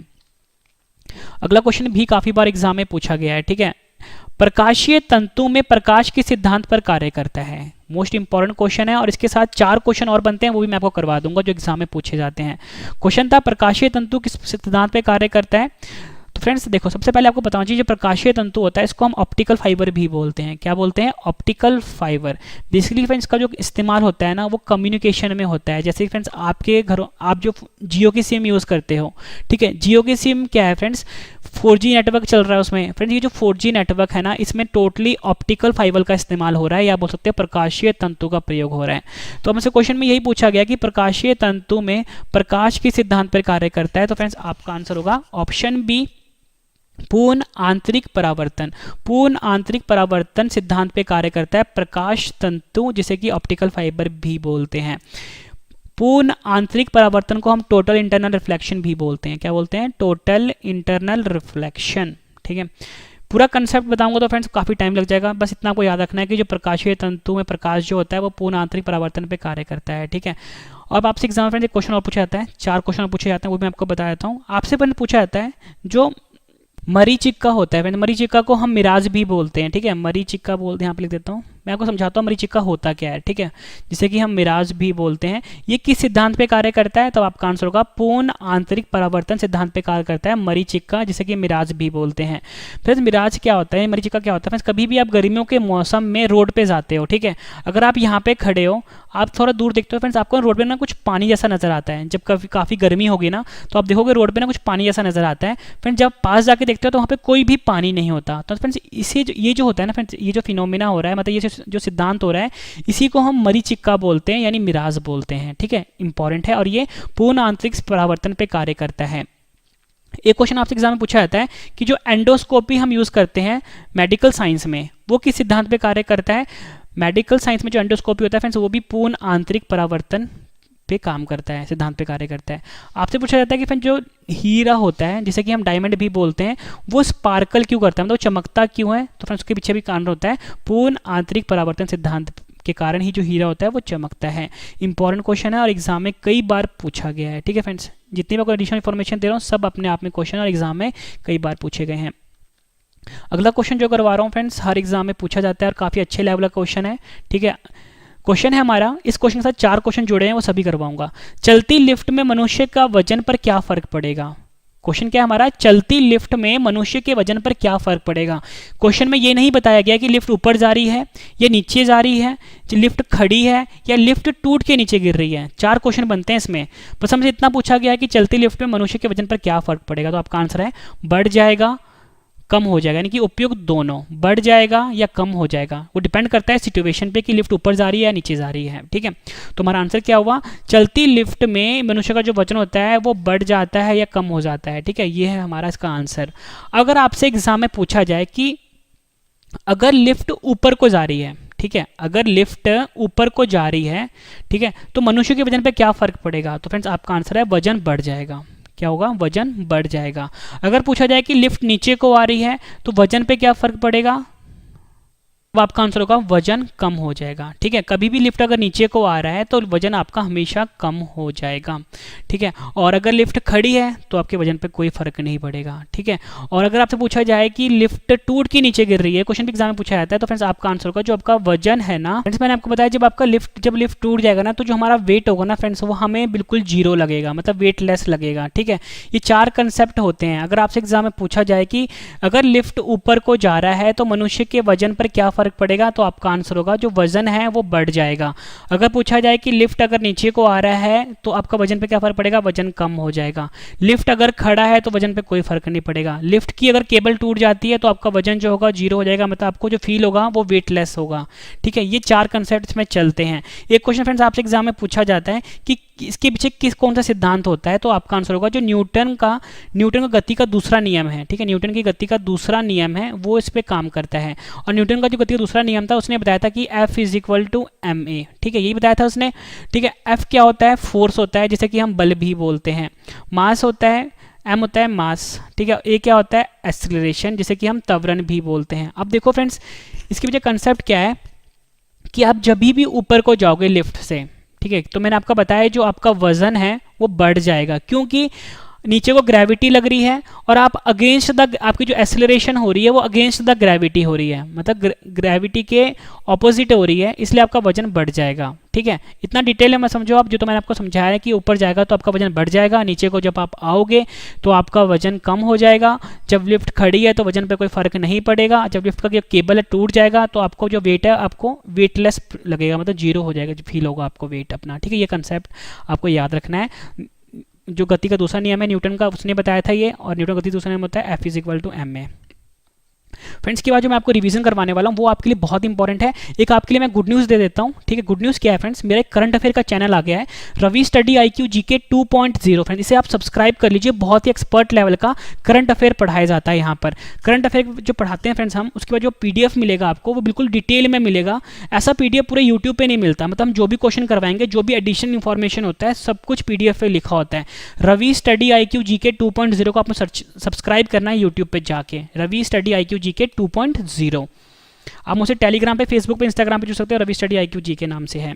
अगला क्वेश्चन भी काफी बार एग्जाम में पूछा गया है, ठीक है, प्रकाशीय तंतु में प्रकाश के सिद्धांत पर कार्य करता है। मोस्ट इंपॉर्टेंट क्वेश्चन है और इसके साथ 4 क्वेश्चन और बनते हैं, वो भी मैं आपको करवा दूंगा जो एग्जाम में पूछे जाते हैं। क्वेश्चन था प्रकाशीय तंतु किस सिद्धांत पर कार्य करता है। तो फ्रेंड्स देखो सबसे पहले आपको बताना चाहिए जो प्रकाशीय तंतु होता है इसको हम ऑप्टिकल फाइबर भी बोलते हैं। क्या बोलते हैं, ऑप्टिकल फाइबर। बेसिकली फ्रेंड्स का जो इस्तेमाल होता है ना वो कम्युनिकेशन में होता है। जैसे फ्रेंड्स आपके घरों आप जो जियो की सिम यूज़ करते हो, ठीक है, जियो की सिम क्या है फ्रेंड्स 4G नेटवर्क चल रहा है उसमें। फ्रेंड्स ये जो 4G नेटवर्क है ना इसमें टोटली ऑप्टिकल फाइबर का इस्तेमाल हो रहा है, या बोल सकते हैं प्रकाशीय तंतु का प्रयोग हो रहा है। तो हमसे क्वेश्चन में यही पूछा गया कि प्रकाशीय तंतु में प्रकाश के सिद्धांत पर कार्य करता है। तो फ्रेंड्स आपका आंसर होगा ऑप्शन बी, पूर्ण आंतरिक परावर्तन। पूर्ण आंतरिक परावर्तन सिद्धांत पे कार्य करता है प्रकाश तंतु, जिसे कि ऑप्टिकल फाइबर भी बोलते हैं। पूर्ण आंतरिक परावर्तन को हम टोटल इंटरनल रिफ्लेक्शन भी बोलते हैं। क्या बोलते हैं, टोटल इंटरनल रिफ्लेक्शन, ठीक है। पूरा कंसेप्ट बताऊंगा तो फ्रेंड्स काफी टाइम लग जाएगा, बस इतना आपको याद रखना है कि जो प्रकाशीय तंतु में प्रकाश जो होता है वो पूर्ण आंतरिक परावर्तन पे कार्य करता है, ठीक है। अब आपसे एग्जाम में फ्रेंड्स एक क्वेश्चन और पूछा जाता है, 4 क्वेश्चन और पूछे जाते हैं, वो मैं आपको बता देता हूँ। आपसे पूछा जाता है जो मरीचिका होता है, मरीचिका को हम मिराज भी बोलते हैं, ठीक है, मरीचिका बोलते हैं, यहाँ पे लिख देता हूँ, मैं आपको समझाता हूँ मरीचिका होता क्या है, ठीक है, जिसे कि हम मिराज भी बोलते हैं। ये किस सिद्धांत पे कार्य करता है, तो आपका आंसर होगा पूर्ण आंतरिक परावर्तन सिद्धांत पे कार्य करता है मरीचिका, जिसे कि मिराज भी बोलते हैं। फिर मिराज क्या होता है, मरीचिका क्या होता है, कभी भी आप गर्मियों के मौसम में रोड पे जाते हो, ठीक है, अगर आप यहाँ पे खड़े हो, आप थोड़ा दूर देखते हो फ्रेंड्स, आपको रोड पे ना कुछ पानी जैसा नजर आता है। जब काफ़ी गर्मी होगी ना तो आप देखोगे रोड पे ना कुछ पानी जैसा नजर आता है। फ्रेंड्स जब पास जाके देखते हो तो वहाँ पे कोई भी पानी नहीं होता। तो फ्रेंड्स इसे ये जो होता है ना फ्रेंड्स, ये जो फिनोमिना हो रहा है, मतलब ये जो सिद्धांत हो रहा है, इसी को हम मरीचिका बोलते हैं, यानी मिराज बोलते हैं। ठीक है, इंपॉर्टेंट है और ये पूर्ण आंतरिक परावर्तन पे कार्य करता है। एक क्वेश्चन आपसे एग्जाम में पूछा जाता है कि जो एंडोस्कोपी हम यूज करते हैं मेडिकल साइंस में, वो किस सिद्धांत पे कार्य करता है। मेडिकल साइंस में जो एंडोस्कोपी होता है फ्रेंड्स, वो भी पूर्ण आंतरिक परावर्तन पे काम करता है, सिद्धांत पे कार्य करता है। आपसे पूछा जाता है कि फ्रेंड्स जो हीरा होता है, जिसे कि हम डायमंड भी बोलते हैं, वो स्पार्कल क्यों करता है, मतलब चमकता क्यों है। तो फ्रेंड्स उसके पीछे भी कारण होता है पूर्ण आंतरिक परावर्तन सिद्धांत के कारण ही जो हीरा होता है वो चमकता है। इंपॉर्टेंट क्वेश्चन है और एग्जाम में कई बार पूछा गया है। ठीक है फ्रेंड्स, जितनी मैं एडिशनल इन्फॉर्मेशन दे रहा हूँ सब अपने आप में क्वेश्चन और एग्जाम में कई बार पूछे गए हैं। अगला क्वेश्चन जो करवा रहा हूँ फ्रेंड्स, हर एग्जाम में पूछा जाता है और काफ़ी अच्छे लेवल का क्वेश्चन है। ठीक है, क्वेश्चन है हमारा, इस क्वेश्चन के साथ 4 क्वेश्चन जुड़े हैं, वो सभी करवाऊंगा। चलती लिफ्ट में मनुष्य का वजन पर क्या फर्क पड़ेगा। क्वेश्चन क्या है हमारा, चलती लिफ्ट में मनुष्य के वजन पर क्या फर्क पड़ेगा। क्वेश्चन में ये नहीं बताया गया कि लिफ्ट ऊपर जा रही है या नीचे जा रही है, लिफ्ट खड़ी है या लिफ्ट टूट के नीचे गिर रही है। 4 क्वेश्चन बनते हैं इसमें, बस हमसे इतना पूछा गया है कि चलती लिफ्ट में मनुष्य के वजन पर क्या फर्क पड़ेगा। तो आपका आंसर है बढ़ जाएगा, कम हो जाएगा, यानी कि उपयुक्त दोनों, बढ़ जाएगा या कम हो जाएगा। वो डिपेंड करता है सिचुएशन पे कि लिफ्ट ऊपर जा रही है या नीचे जा रही है। ठीक है, तो हमारा आंसर क्या हुआ, चलती लिफ्ट में मनुष्य का जो वजन होता है वो बढ़ जाता है या कम हो जाता है। ठीक है, ये है हमारा इसका आंसर। अगर आपसे एग्जाम में पूछा जाए कि अगर लिफ्ट ऊपर को जा रही है, ठीक है, अगर लिफ्ट ऊपर को जा रही है, ठीक है, तो मनुष्य के वजन पे क्या फर्क पड़ेगा। तो फ्रेंड्स आपका आंसर है वजन बढ़ जाएगा। क्या होगा, वजन बढ़ जाएगा। अगर पूछा जाए कि लिफ्ट नीचे को आ रही है तो वजन पे क्या फर्क पड़ेगा, अब आपका आंसर होगा वजन कम हो जाएगा। ठीक है, कभी भी लिफ्ट अगर नीचे को आ रहा है तो वजन आपका हमेशा कम हो जाएगा। ठीक है, और अगर लिफ्ट खड़ी है तो आपके वजन पे कोई फर्क नहीं पड़ेगा। ठीक है, और अगर आपसे पूछा जाए कि लिफ्ट टूट के नीचे गिर रही है, क्वेश्चन एग्जाम में पूछा जाता है, तो फ्रेंड्स आपका आंसर होगा जो आपका वजन है ना फ्रेंड्स, मैंने आपको बताया जब लिफ्ट टूट जाएगा ना तो जो हमारा वेट होगा ना फ्रेंड्स, वो हमें बिल्कुल जीरो लगेगा, मतलब वेट लेस लगेगा। ठीक है, ये 4 कंसेप्ट होते हैं। अगर आपसे एग्जाम में पूछा जाए कि अगर लिफ्ट ऊपर को जा रहा है तो मनुष्य के वजन पर क्या फर्क पड़ेगा, तो आपका आंसर होगा जो वजन है वो बढ़ जाएगा। अगर पूछा जाए कि लिफ्ट अगर नीचे को आ रहा है तो आपका वजन पे क्या फर्क पड़ेगा, वजन कम हो जाएगा। लिफ्ट अगर खड़ा है तो वजन पे कोई फर्क नहीं पड़ेगा। लिफ्ट की अगर केबल टूट जाती है तो आपका वजन जो होगा जीरो हो जाएगा, मतलब आपको जो फील होगा वो वेटलेस होगा। ठीक है, ये 4 कंसेप्ट में चलते हैं। एक क्वेश्चन फ्रेंड्स आपसे एग्जाम में पूछा जाता है कि इसके पीछे कौन सा सिद्धांत होता है, तो आपका आंसर होगा जो न्यूटन का गति का दूसरा नियम है। ठीक है, न्यूटन की गति का दूसरा नियम है वो इस पे काम करता है। और न्यूटन का जो गति का दूसरा नियम था उसने बताया था कि F is equal to ma। ठीक है, यही बताया था उसने। ठीक है, F क्या होता है, फोर्स होता है, जिसे कि हम बल भी बोलते हैं। मास होता है, m होता है मास। ठीक है, a क्या होता है, एक्सीलरेशन, जिसे कि हम त्वरण भी बोलते हैं। अब देखो फ्रेंड्स, इसके पीछे कंसेप्ट क्या है कि आप जब भी ऊपर को जाओगे लिफ्ट से, ठीक है, तो मैंने आपका बताया जो आपका वजन है वो बढ़ जाएगा, क्योंकि नीचे को ग्रेविटी लग रही है और आप अगेंस्ट द, आपकी जो एक्सेलरेशन हो रही है वो अगेंस्ट द ग्रेविटी हो रही है, मतलब ग्रेविटी के ऑपोजिट हो रही है, इसलिए आपका वजन बढ़ जाएगा। ठीक है, इतना डिटेल में समझो आप, जो तो मैंने आपको समझाया है कि ऊपर जाएगा तो आपका वजन बढ़ जाएगा, नीचे को जब आप आओगे तो आपका वजन कम हो जाएगा। जब लिफ्ट खड़ी है तो वजन पे कोई फर्क नहीं पड़ेगा। जब लिफ्ट का केबल टूट जाएगा तो आपको जो वेट है आपको वेटलेस लगेगा, मतलब जीरो हो जाएगा, फील होगा आपको वेट अपना। ठीक है, ये कंसेप्ट आपको याद रखना है। जो गति का दूसरा नियम है न्यूटन का, उसने बताया था ये, और न्यूटन गति दूसरा नियम होता है F is equal to ma। Friends के बाद जो मैं आपको रिवीजन करवाने वाला हूँ वो आपके लिए बहुत इंपॉर्टेंट है। एक आपके लिए मैं गुड न्यूज़ दे देता हूँ। ठीक है, गुड न्यूज़ क्या है फ्रेंड्स, मेरा एक करंट अफेयर का चैनल आ गया है, Ravi study IQ GK 2.0। Friends इसे आप सब्सक्राइब कर लीजिए, बहुत ही एक्सपर्ट लेवल का करंट अफेयर पढ़ाया जाता है यहाँ पर। करंट अफेयर जो पढ़ाते हैं फ्रेंड्स हम, उसके बाद जो PDF मिलेगा आपको वो बिल्कुल डिटेल में मिलेगा। ऐसा PDF पूरे यूट्यूब पर नहीं मिलता, मतलब हम जो भी क्वेश्चन करवाएंगे, जो भी एडिशनल इन्फॉर्मेशन होता है, सब कुछ PDF पे लिखा होता है। रवि स्टडी IQ GK 2.0 को आपको सब्सक्राइब करना है यूट्यूब पे जाके, रवि स्टडी IQ GK 2.0। आप मुझे टेलीग्राम पे, फेसबुक पे, इंस्टाग्राम पे जुड़ सकते हो, रवि स्टडी IQ GK नाम से है।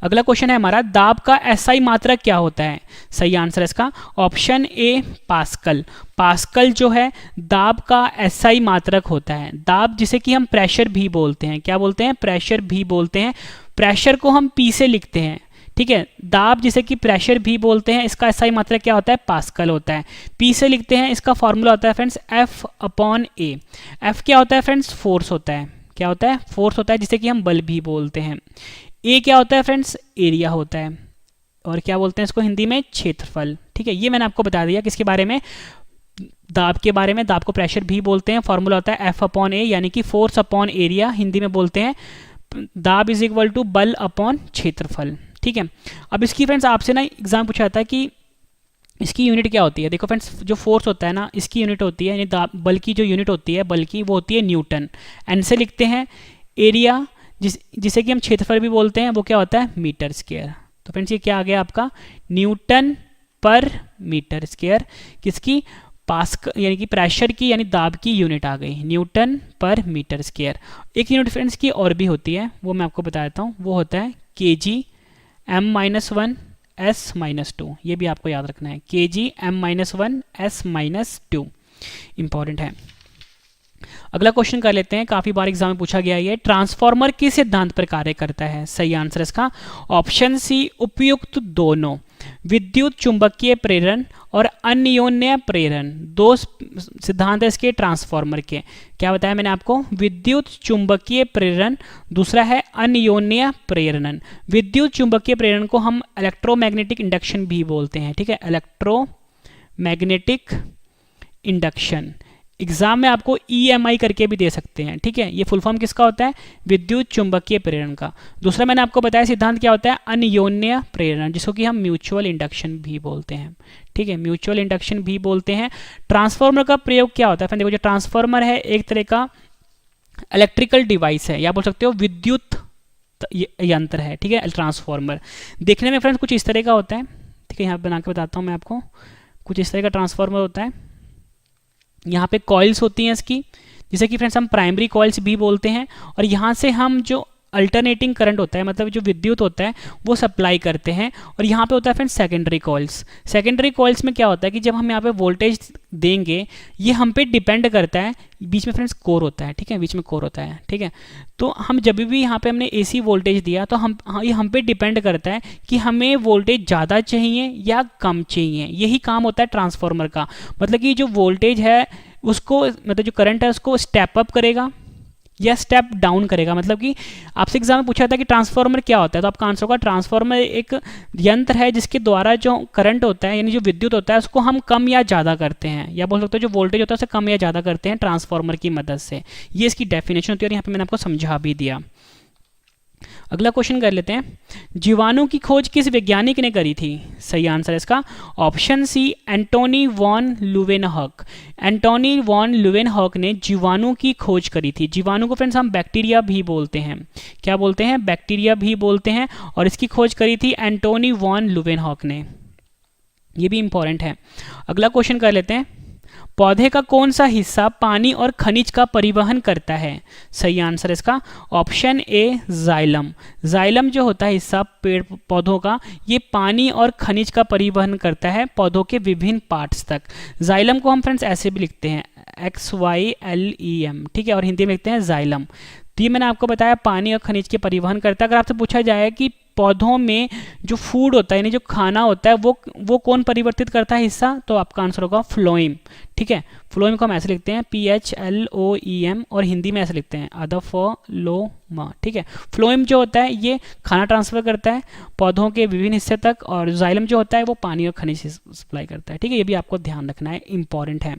अगला क्वेश्चन है हमारा, दाब का SI मात्रक क्या होता है। सही आंसर है इसका ऑप्शन A पास्कल। पास्कल जो है दाब का SI मात्रक होता है। दाब जिसे कि हम प्रेशर भी बोलते हैं, क्या बोलते हैं, प्रेशर भी बोलते हैं। प्रेशर को हम P से लिखते हैं। ठीक है, दाब जिसे कि प्रेशर भी बोलते हैं, इसका SI मात्रक क्या होता है, पास्कल होता है। P से लिखते हैं, इसका फॉर्मूला होता है फ्रेंड्स F/A। F क्या होता है फ्रेंड्स, फोर्स होता है। क्या होता है, फोर्स होता है, जिसे कि हम बल भी बोलते हैं। ए क्या होता है फ्रेंड्स, एरिया होता है, और क्या बोलते हैं इसको हिंदी में, क्षेत्रफल। ठीक है, ये मैंने आपको बता दिया किसके बारे में, दाब के बारे में। दाब को प्रेशर भी बोलते हैं, फॉर्मूला होता है F/A, यानी कि फोर्स अपॉन एरिया, हिंदी में बोलते हैं दाब इज इक्वल टू बल अपॉन क्षेत्रफल। ठीक है, अब इसकी फ्रेंड्स आपसे ना एग्जाम पूछा जाता है कि इसकी यूनिट क्या होती है। देखो फ्रेंड्स, जो फोर्स होता है ना, इसकी यूनिट होती है, यानी बल की जो यूनिट होती है, बल की, वो होती है न्यूटन। एन से लिखते हैं। एरिया जिसे कि हम क्षेत्रफल भी बोलते हैं, वो क्या होता है, मीटर स्क्वायर। तो फ्रेंड्स ये क्या आ गया आपका, न्यूटन पर मीटर स्क्वायर, किसकी, पास्कल यानी कि प्रेशर की, यानी दाब की यूनिट आ गई, न्यूटन पर मीटर स्क्वायर। एक यूनिट फ्रेंड्स की और भी होती है, वो मैं आपको बता देता हूँ, वो होता है kg m-1 s-2। ये भी आपको याद रखना है, kg m-1 s-2, इंपॉर्टेंट है। अगला क्वेश्चन कर लेते हैं, काफी बार एग्जाम में पूछा गया है, ट्रांसफार्मर किस सिद्धांत पर कार्य करता है। सही आंसर इसका ऑप्शन सी, उपयुक्त दोनों, विद्युत चुंबकीय प्रेरण और अन्योन्य प्रेरण, दो सिद्धांत है इसके ट्रांसफार्मर के। क्या बताया मैंने आपको, विद्युत चुंबकीय प्रेरण, दूसरा है अन्योन्य प्रेरण। विद्युत चुंबकीय प्रेरण को हम इलेक्ट्रोमैग्नेटिक इंडक्शन भी बोलते हैं। ठीक है, इलेक्ट्रोमैग्नेटिक इंडक्शन, एग्जाम में आपको EMI करके भी दे सकते हैं। ठीक है, ये फुल फॉर्म किसका होता है, विद्युत चुंबकीय प्रेरण का। दूसरा मैंने आपको बताया सिद्धांत क्या होता है, अन्योन्य प्रेरण, जिसको कि हम म्यूचुअल इंडक्शन भी बोलते हैं। ठीक है, म्यूचुअल इंडक्शन भी बोलते हैं। ट्रांसफार्मर का प्रयोग क्या होता है, देखो जो ट्रांसफार्मर है एक तरह का इलेक्ट्रिकल डिवाइस है, या बोल सकते हो विद्युत यंत्र है। ठीक है, ट्रांसफार्मर देखने में फ्रेंड्स कुछ इस तरह का होता है। ठीक है, यहाँ बना के बताता हूँ मैं आपको, कुछ इस तरह का ट्रांसफार्मर होता है। यहाँ पे कॉइल्स होती हैं इसकी, जिसे कि फ्रेंड्स हम प्राइमरी कॉइल्स भी बोलते हैं, और यहाँ से हम जो अल्टरनेटिंग करंट होता है, मतलब जो विद्युत होता है, वो सप्लाई करते हैं। और यहाँ पे होता है friends secondary coils. Secondary coils में क्या होता है कि जब हम यहाँ पे वोल्टेज देंगे, ये हम पे डिपेंड करता है, बीच में फ्रेंड्स कोर होता है। ठीक है, बीच में कोर होता है। ठीक है, तो हम जब भी यहाँ पे हमने AC वोल्टेज दिया, तो ये हम पे डिपेंड करता है कि हमें वोल्टेज ज़्यादा चाहिए या कम चाहिए। यही काम होता है ट्रांसफार्मर का, मतलब कि जो वोल्टेज है उसको, मतलब जो करंट है उसको स्टेप अप करेगा या स्टेप डाउन करेगा। मतलब कि आपसे एग्जाम में पूछा था कि ट्रांसफार्मर क्या होता है, तो आपका आंसर होगा ट्रांसफार्मर एक यंत्र है जिसके द्वारा जो करंट होता है, यानी जो विद्युत होता है, उसको हम कम या ज़्यादा करते हैं, या बोल सकते हो जो वोल्टेज होता है उसे कम या ज़्यादा करते हैं ट्रांसफार्मर की मदद से। ये इसकी डेफिनेशन होती है, और यहाँ पे मैंने आपको समझा भी दिया। अगला क्वेश्चन कर लेते हैं, जीवाणु की खोज किस वैज्ञानिक ने करी थी। सही आंसर है इसका option C, Antonie van Leeuwenhoek. Antonie van Leeuwenhoek ने जीवाणु की खोज करी थी। जीवाणु को फ्रेंड्स हम बैक्टीरिया भी बोलते हैं। क्या बोलते हैं, बैक्टीरिया भी बोलते हैं, और इसकी खोज करी थी एंटोनी वॉन लुवेनहॉक ने। ये भी इंपॉर्टेंट है। अगला क्वेश्चन कर लेते हैं, पौधे का कौन सा हिस्सा पानी और खनिज का परिवहन करता है। सही आंसर इसका ऑप्शन ए, जाइलम। जाइलम जो होता है हिस्सा पेड़ पौधों का, ये पानी और खनिज का परिवहन करता है पौधों के विभिन्न पार्ट्स तक। जाइलम को हम फ्रेंड्स ऐसे भी लिखते हैं, XYLEM। ठीक है, और हिंदी में लिखते हैं जाइलम। तो ये मैंने आपको बताया पानी और खनिज के परिवहन करता है। अगर आपसे पूछा जाए कि पौधों में जो फूड होता है, यानी जो खाना होता है, वो कौन परिवर्तित करता है हिस्सा, तो आपका आंसर होगा फ्लोएम। ठीक है, फ्लोएम को हम ऐसे लिखते हैं PHLOEM, और हिंदी में ऐसे लिखते हैं अदफलोमा। ठीक है, फ्लोएम जो होता है ये खाना ट्रांसफर करता है पौधों के विभिन्न हिस्से तक, और जाइलम जो होता है वो पानी और खनिज सप्लाई करता है। ठीक है, ये भी आपको ध्यान रखना है, इंपॉर्टेंट है।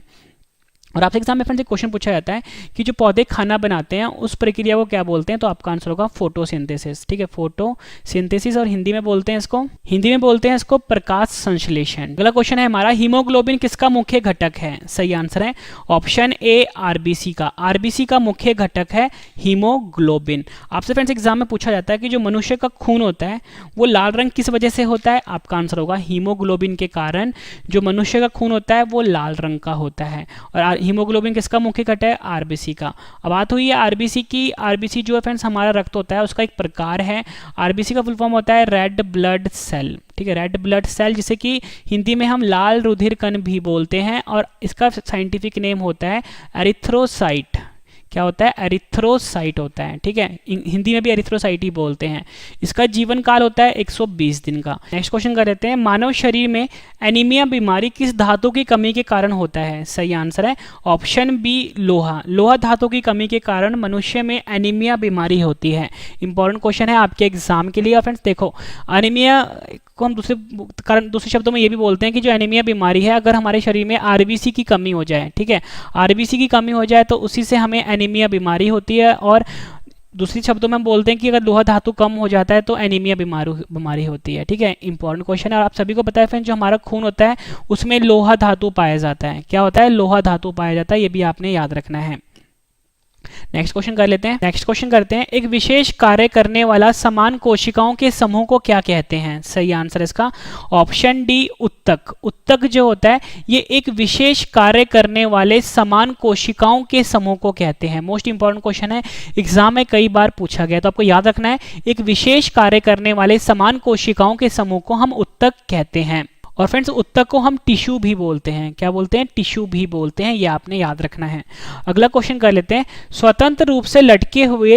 और आपसे एग्जाम में फ्रेंड्स एक क्वेश्चन पूछा जाता है कि जो पौधे खाना बनाते हैं उस प्रक्रिया को क्या बोलते हैं, तो आपका आंसर होगा फोटोसिंथेसिस। ठीक है, फोटोसिंथेसिस, और हिंदी में बोलते हैं इसको प्रकाश संश्लेषण। अगला क्वेश्चन है हमारा, हीमोग्लोबिन किसका मुख्य घटक है। सही आंसर है ऑप्शन ए, RBC का। RBC का मुख्य घटक है हीमोग्लोबिन। आपसे फ्रेंड्स एग्जाम में पूछा जाता है कि जो मनुष्य का खून होता है वो लाल रंग किस वजह से होता है, आपका आंसर होगा हीमोग्लोबिन के कारण जो मनुष्य का खून होता है वो लाल रंग का होता है। और हीमोग्लोबिन किसका मुख्य घटक है, RBC का। अब बात हुई है RBC की। RBC जो है फ्रेंड्स हमारा रक्त होता है उसका एक प्रकार है। RBC का फुल फॉर्म होता है रेड ब्लड सेल। ठीक है, रेड ब्लड सेल, जिसे कि हिंदी में हम लाल रुधिर कण भी बोलते हैं, और इसका साइंटिफिक नेम होता है एरिथ्रोसाइट। क्या होता है, एरिथ्रोसाइट होता है। ठीक है, हिंदी में भी एरिथ्रोसाइट ही बोलते हैं। इसका जीवन काल होता है 120 दिन का। नेक्स्ट क्वेश्चन कर लेते हैं, मानव शरीर में एनीमिया बीमारी किस धातु की कमी के कारण होता है? सही आंसर है ऑप्शन बी, लोहा। लोहा धातु की कमी के कारण मनुष्य में एनीमिया बीमारी होती है। इंपॉर्टेंट क्वेश्चन है आपके एग्जाम के लिए। फ्रेंड्स देखो, एनीमिया को हम दूसरे शब्दों में ये भी बोलते हैं कि जो एनीमिया बीमारी है, अगर हमारे शरीर में आरबीसी की कमी हो जाए, ठीक है, आरबीसी की कमी हो जाए तो उसी से हमें एनीमिया बीमारी होती है। और दूसरे शब्दों में हम बोलते हैं कि अगर लोहा धातु कम हो जाता है तो एनीमिया बीमारी होती है। ठीक है, इंपॉर्टेंट क्वेश्चन है और आप सभी को पता है फ्रेंड्स, जो हमारा खून होता है उसमें लोहा धातु पाया जाता है। क्या होता है, लोहा धातु पाया जाता है, ये भी आपने याद रखना है। नेक्स्ट क्वेश्चन कर लेते हैं। नेक्स्ट क्वेश्चन करते हैं, एक विशेष कार्य करने वाला समान कोशिकाओं के समूह को क्या कहते हैं? सही आंसर इसका ऑप्शन डी, उत्तक। उत्तक जो होता है ये एक विशेष कार्य करने वाले समान कोशिकाओं के समूह को कहते हैं। मोस्ट इंपॉर्टेंट क्वेश्चन है, एग्जाम में कई बार पूछा गया, तो आपको याद रखना है, एक विशेष कार्य करने वाले समान कोशिकाओं के समूह को हम उत्तक कहते हैं। और फ्रेंड्स उत्तक को हम टिश्यू भी बोलते हैं। क्या बोलते हैं? टिश्यू भी बोलते हैं, ये आपने याद रखना है। अगला क्वेश्चन कर लेते हैं, स्वतंत्र रूप से लटके हुए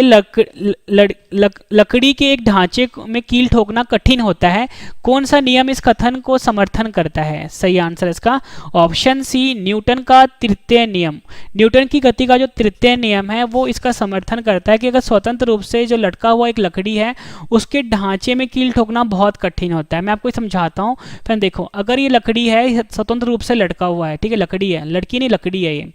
लकड़ी के एक ढांचे में कील ठोकना कठिन होता है, कौन सा नियम इस कथन को समर्थन करता है? सही आंसर इसका ऑप्शन सी, न्यूटन का तृतीय नियम। न्यूटन की गति का जो तृतीय नियम है वो इसका समर्थन करता है कि अगर स्वतंत्र रूप से जो लटका हुआ एक लकड़ी है उसके ढांचे में कील ठोकना बहुत कठिन होता है। मैं आपको समझाता हूँ। फिर देखो, अगर ये लकड़ी है स्वतंत्र रूप से लटका हुआ है, ठीक है, लकड़ी है, लड़की नहीं लकड़ी है ये,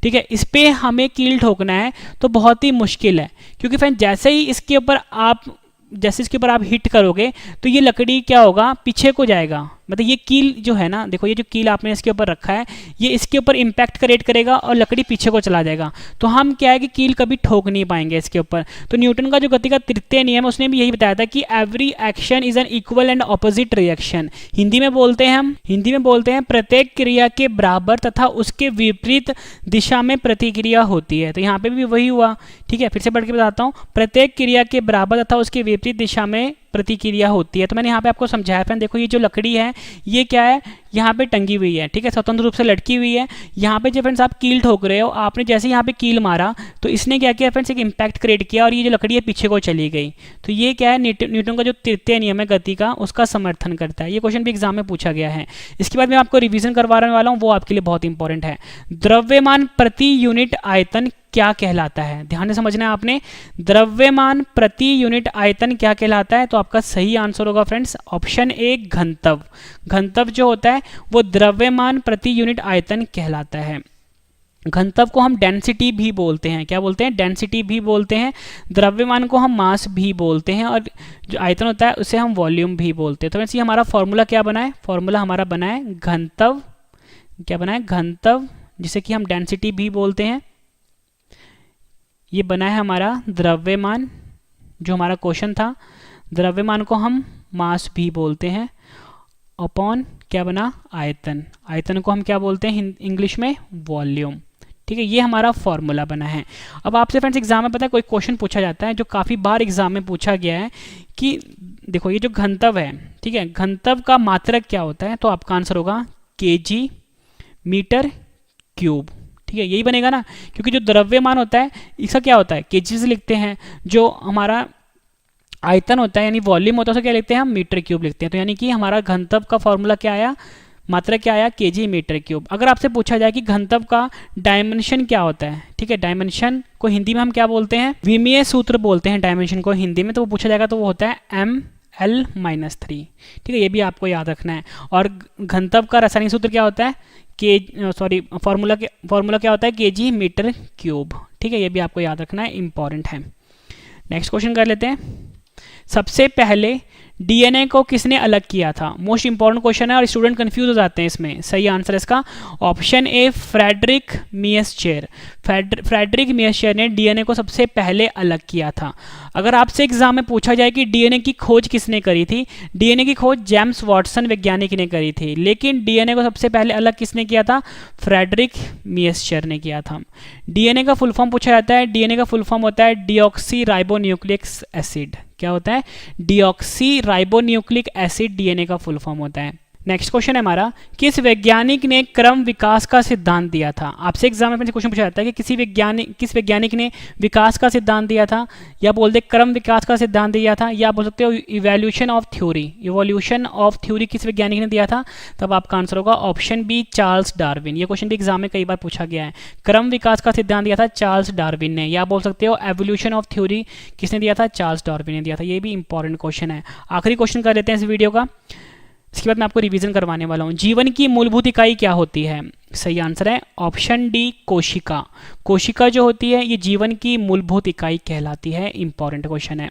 ठीक है, इस पे हमें कील ठोकना है तो बहुत ही मुश्किल है, क्योंकि फ्रेंड जैसे ही इसके ऊपर आप हिट करोगे तो ये लकड़ी क्या होगा, पीछे को जाएगा। मतलब ये कील जो है ना, देखो ये जो कील आपने इसके ऊपर रखा है ये इसके ऊपर इम्पैक्ट क्रिएट करेगा और लकड़ी पीछे को चला जाएगा। तो हम क्या है कि कील कभी ठोक नहीं पाएंगे इसके ऊपर। तो न्यूटन का जो गति का तृतीय नियम है उसने भी यही बताया था कि every action is an equal and opposite reaction. Hindi में बोलते हैं प्रत्येक क्रिया के बराबर तथा उसके विपरीत दिशा में प्रतिक्रिया होती है। तो यहाँ पे भी वही हुआ। ठीक है, फिर से पढ़ के बताता हूँ, प्रत्येक क्रिया के बराबर तथा उसके विपरीत दिशा में प्रतिक्रिया होती है। तो मैंने यहाँ पे आपको समझाया फ्रेंड, देखो ये जो लकड़ी है ये क्या है, यहाँ पे टंगी हुई है, ठीक है, स्वतंत्र रूप से लटकी हुई है। यहाँ पे जो फ्रेंड्स आप कील ठोक रहे हो, आपने जैसे यहाँ पे कील मारा तो इसने क्या किया फ्रेंड्स, एक इम्पैक्ट क्रिएट किया और ये जो लकड़ी है पीछे को चली गई। तो ये क्या है, न्यूटन का जो तृतीय नियम है गति का उसका समर्थन करता है। ये क्वेश्चन भी एग्जाम में पूछा गया है। इसके बाद मैं आपको रिविजन करवाने वाला हूँ, वो आपके लिए बहुत इंपॉर्टेंट है। द्रव्यमान प्रति यूनिट आयतन क्या कहलाता है? ध्यान से समझना है आपने, द्रव्यमान प्रति यूनिट आयतन क्या कहलाता है? तो आपका सही आंसर होगा फ्रेंड्स ऑप्शन ए, घनत्व। घनत्व जो होता है वो द्रव्यमान प्रति यूनिट आयतन कहलाता है। घनत्व को हम डेंसिटी भी बोलते हैं। क्या बोलते हैं? डेंसिटी भी बोलते हैं। द्रव्यमान को हम मास भी बोलते हैं और जो आयतन होता है उसे हम वॉल्यूम भी बोलते हैं। तो वैसे हमारा फॉर्मूला क्या बना है? फॉर्मूला हमारा बना है घनत्व, क्या बना है? घनत्व, जिसे कि हम डेंसिटी भी बोलते हैं। ये बना है हमारा द्रव्यमान, जो हमारा क्वेश्चन था। द्रव्यमान को हम मास भी बोलते हैं, अपॉन क्या बना? आयतन। आयतन को हम क्या बोलते हैं इंग्लिश में? वॉल्यूम। ठीक है, ये हमारा फॉर्मूला बना है। अब आपसे फ्रेंड्स एग्जाम में पता है कोई क्वेश्चन पूछा जाता है जो काफ़ी बार एग्जाम में पूछा गया है कि देखो ये जो घनत्व है, ठीक है, घनत्व का मात्रक क्या होता है? तो आपका आंसर होगा केजी मीटर क्यूब। ठीक है, यही बनेगा ना, क्योंकि जो द्रव्यमान होता है इसका क्या होता है? केजी से लिखते हैं। जो हमारा आयतन होता है यानी वॉल्यूम होता है उसे क्या लिखते हैं हम? मीटर क्यूब लिखते हैं। तो यानी कि हमारा घनत्व का फॉर्मूला क्या आया? मात्रा क्या आया? KG metre cube. अगर आपसे पूछा जाए कि घनत्व का डायमेंशन क्या होता है, ठीक है, डायमेंशन को हिंदी में हम क्या बोलते हैं? विमीय सूत्र बोलते हैं डायमेंशन को हिंदी में। तो वो पूछा जाएगा तो वो होता है ml-3। ठीक है, ये भी आपको याद रखना है। और घनत्व का रासायनिक सूत्र क्या होता है? फॉर्मूला क्या होता है? KG metre cube. ठीक है, ये भी आपको याद रखना है, इंपॉर्टेंट है। नेक्स्ट क्वेश्चन कर लेते हैं, सबसे पहले डीएनए को किसने अलग किया था? मोस्ट इंपॉर्टेंट क्वेश्चन है और स्टूडेंट कंफ्यूज हो जाते हैं इसमें। सही आंसर इसका ऑप्शन ए, फ्रेडरिक मियर्सचेर। फ्रेडरिक मियर्सचेर ने डीएनए को सबसे पहले अलग किया था। अगर आपसे एग्जाम में पूछा जाए कि डीएनए की खोज किसने करी थी, डीएनए की खोज जेम्स वाटसन वैज्ञानिक ने करी थी, लेकिन डीएनए को सबसे पहले अलग किसने किया था? फ्रेडरिक मियर्सचेर ने किया था। डीएनए का फुल फॉर्म पूछा जाता है, डीएनए का फुल फॉर्म होता है डीऑक्सी राइबोन्यूक्लिक एसिड। क्या होता है? डीऑक्सी राइबोन्यूक्लिक एसिड डीएनए का फुल फॉर्म होता है। नेक्स्ट क्वेश्चन है हमारा, किस वैज्ञानिक ने क्रम विकास का सिद्धांत दिया था। आपसे एग्जाम में क्वेश्चन पूछा जाता है कि किस वैज्ञानिक ने विकास का सिद्धांत दिया था, या बोल दे क्रम विकास का सिद्धांत दिया था, या बोल सकते हो इवोल्यूशन ऑफ थ्योरी किस वैज्ञानिक ने दिया था। तब आपका आंसर होगा ऑप्शन बी, चार्ल्स डार्विन। ये क्वेश्चन भी एग्जाम में कई बार पूछा गया है। क्रम विकास का सिद्धांत दिया था चार्ल्स डार्विन ने, या बोल सकते हो एवोल्यूशन ऑफ थ्योरी किसने दिया था, चार्ल्स डार्विन ने दिया था। ये भी इंपॉर्टेंट क्वेश्चन है। आखिरी क्वेश्चन कर लेते हैं इस वीडियो का, इसके बाद मैं आपको रिवीजन करवाने वाला हूं। जीवन की मूलभूत इकाई क्या होती है। सही आंसर है ऑप्शन डी, कोशिका। कोशिका जो होती है ये जीवन की मूलभूत इकाई कहलाती है। इंपॉर्टेंट क्वेश्चन है।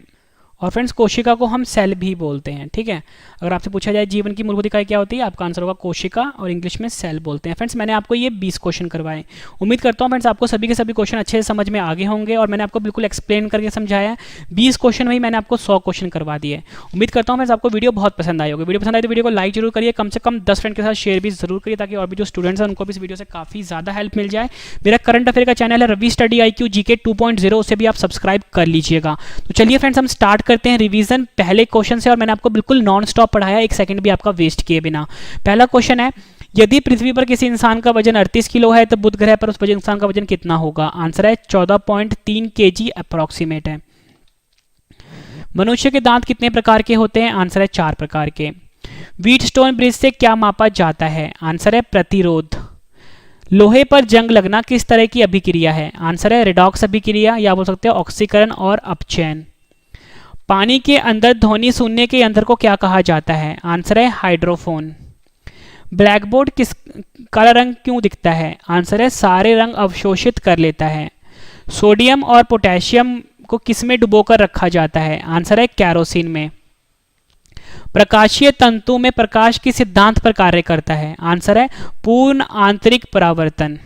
और फ्रेंड्स कोशिका को हम सेल भी बोलते हैं, ठीक है। अगर आपसे पूछा जाए जीवन की मूलभूत इकाई क्या होती है, आपका आंसर होगा कोशिका, और इंग्लिश में सेल बोलते हैं। फ्रेंड्स मैंने आपको ये 20 क्वेश्चन करवाए। उम्मीद करता हूँ फ्रेंड्स आपको सभी के सभी क्वेश्चन अच्छे से समझ में आगे होंगे, और मैंने आपको बिल्कुल एक्सप्लेन करके समझाया है। 20 क्वेश्चन में ही मैंने आपको 100 क्वेश्चन करवा दिए। उम्मीद करता हूँ फ्रेंड्स आपको वीडियो बहुत पसंद आई होगी। वीडियो पसंद आए तो वीडियो को लाइक जरूर करिए, कम से कम 10 फ्रेंड के साथ शेयर भी जरूर करिए, ताकि और भी जो स्टूडेंट्स हैं उनको भी इस वीडियो से काफ़ी ज़्यादा हेल्प मिल जाए। मेरा करंट अफेयर का चैनल है रवि स्टडी IQ GK 2.0, उसे भी आप सब्सक्राइब कर लीजिएगा। तो चलिए फ्रेंड्स हम स्टार्ट करते हैं रिवीजन पहले क्वेश्चन से, और मैंने आपको बिल्कुल नॉन स्टॉप पढ़ाया, एक सेकंड भी आपका वेस्ट किए बिना। पहला क्वेश्चन है, यदि पृथ्वी पर किसी इंसान का वजन 38 किलो है तो बुध ग्रह पर उस इंसान का वजन कितना होगा। आंसर है 14.3 kg अप्रोक्सीमेट है। मनुष्य के दांत कितने प्रकार के होते हैं। आंसर है 4 प्रकार के। व्हीटस्टोन ब्रिज से क्या मापा जाता है। आंसर है प्रतिरोध। लोहे पर जंग लगना किस तरह की अभिक्रिया है। आंसर है रेडॉक्स अभिक्रिया, या बोल सकते हो ऑक्सीकरण और अपचयन। पानी के अंदर ध्वनि सुनने के यंत्र को क्या कहा जाता है। आंसर है हाइड्रोफोन। ब्लैक बोर्ड किस काला रंग क्यों दिखता है। आंसर है सारे रंग अवशोषित कर लेता है। सोडियम और पोटेशियम को किस में डुबोकर रखा जाता है। आंसर है कैरोसिन में। प्रकाशीय तंतु में प्रकाश किस सिद्धांत पर कार्य करता है। आंसर है पूर्ण आंतरिक परावर्तन।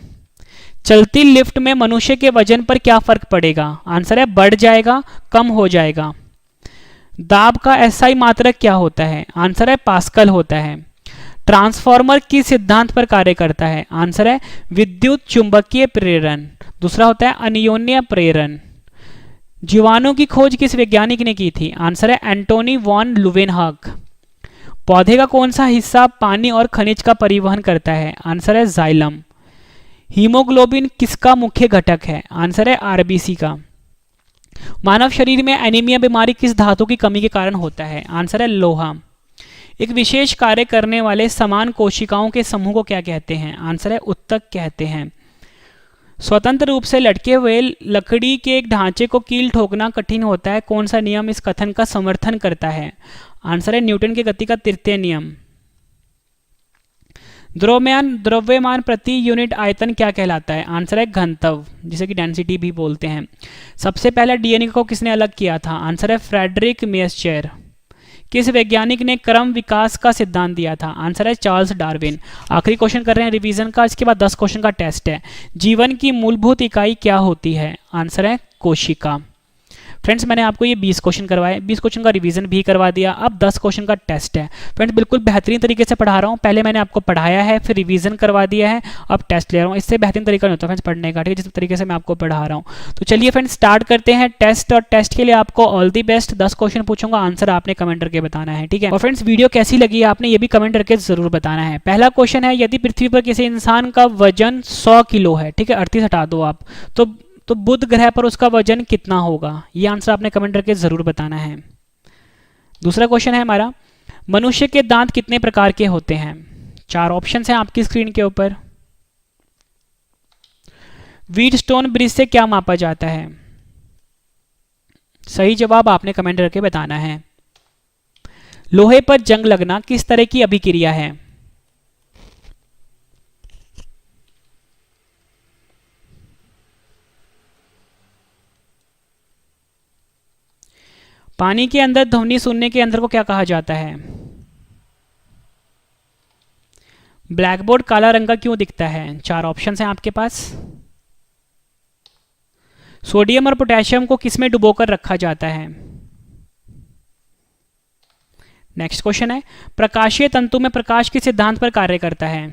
चलती लिफ्ट में मनुष्य के वजन पर क्या फर्क पड़ेगा। आंसर है बढ़ जाएगा, कम हो जाएगा। दाब का SI मात्रक क्या होता है। आंसर है पास्कल होता है। ट्रांसफॉर्मर किस सिद्धांत पर कार्य करता है। आंसर है विद्युत चुंबकीय प्रेरण। दूसरा होता है अनियोन्य प्रेरण। जीवाणु की खोज किस वैज्ञानिक ने की थी। आंसर है एंटोनी वॉन लुवेनहाग। पौधे का कौन सा हिस्सा पानी और खनिज का परिवहन करता है। आंसर है जाइलम। हीमोग्लोबिन किसका मुख्य घटक है। आंसर है RBC का। मानव शरीर में एनीमिया बीमारी किस धातु की कमी के कारण होता है। आंसर है लोहा। एक विशेष कार्य करने वाले समान कोशिकाओं के समूह को क्या कहते हैं। आंसर है उत्तक कहते हैं। स्वतंत्र रूप से लटके हुए लकड़ी के एक ढांचे को कील ठोकना कठिन होता है, कौन सा नियम इस कथन का समर्थन करता है। आंसर है न्यूटन की गति का तृतीय नियम। द्रव्यमान प्रति यूनिट आयतन क्या कहलाता है। आंसर है घनत्व, जिसे कि डेंसिटी भी बोलते हैं। सबसे पहला DNA को किसने अलग किया था। आंसर है फ्रेडरिक मेयरचेर। किस वैज्ञानिक ने क्रम विकास का सिद्धांत दिया था। आंसर है चार्ल्स डार्विन। आखिरी क्वेश्चन कर रहे हैं रिवीजन का, इसके बाद 10 क्वेश्चन का टेस्ट है। जीवन की मूलभूत इकाई क्या होती है। आंसर है कोशिका। फ्रेंड्स मैंने आपको ये 20 क्वेश्चन करवाए, 20 क्वेश्चन का रिवीजन भी करवा दिया। अब 10 क्वेश्चन का टेस्ट है। फ्रेंड्स बिल्कुल बेहतरीन तरीके से पढ़ा रहा हूँ। पहले मैंने आपको पढ़ाया है, फिर रिवीजन करवा दिया है, अब टेस्ट ले रहा हूँ। इससे बेहतरीन तरीका नहीं होता फ्रेंड्स पढ़ने का, ठीक है, जिस तरीके से मैं आपको पढ़ा रहा हूँ। तो चलिए फ्रेंड्स स्टार्ट करते हैं टेस्ट, और टेस्ट के लिए आपको ऑल दी बेस्ट। 10 क्वेश्चन पूछूंगा, आंसर आपने कमेंट करके बताना है, ठीक है। और फ्रेंड्स वीडियो कैसी लगी आपने ये भी कमेंट करके जरूर बताना है। पहला क्वेश्चन है, यदि पृथ्वी पर किसी इंसान का वजन 100 किलो है, ठीक है, 38 हटा दो आप, तो बुध ग्रह पर उसका वजन कितना होगा। ये आंसर आपने कमेंट करके जरूर बताना है। दूसरा क्वेश्चन है हमारा, मनुष्य के दांत कितने प्रकार के होते हैं। 4 ऑप्शंस हैं आपकी स्क्रीन के ऊपर। व्हीटस्टोन ब्रिज से क्या मापा जाता है। सही जवाब आपने कमेंट करके बताना है। लोहे पर जंग लगना किस तरह की अभिक्रिया है। पानी के अंदर ध्वनि सुनने के यंत्र को क्या कहा जाता है। ब्लैक बोर्ड काला रंग का क्यों दिखता है। 4 ऑप्शन हैं आपके पास। सोडियम और पोटेशियम को किसमें डुबोकर रखा जाता है। नेक्स्ट क्वेश्चन है, प्रकाशीय तंतु में प्रकाश किस सिद्धांत पर कार्य करता है।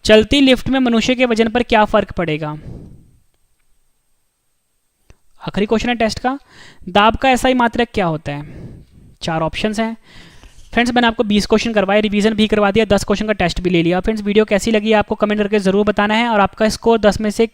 चलती लिफ्ट में मनुष्य के वजन पर क्या फर्क पड़ेगा। आखिरी क्वेश्चन है टेस्ट का, दाब का SI मात्रक क्या होता है। 4 ऑप्शंस हैं। फ्रेंड्स मैंने आपको 20 क्वेश्चन करवाए, रिवीजन भी करवा दिया, 10 क्वेश्चन का टेस्ट भी ले लिया। फ्रेंड्स वीडियो कैसी लगी आपको कमेंट करके जरूर बताना है, और आपका स्कोर 10 में से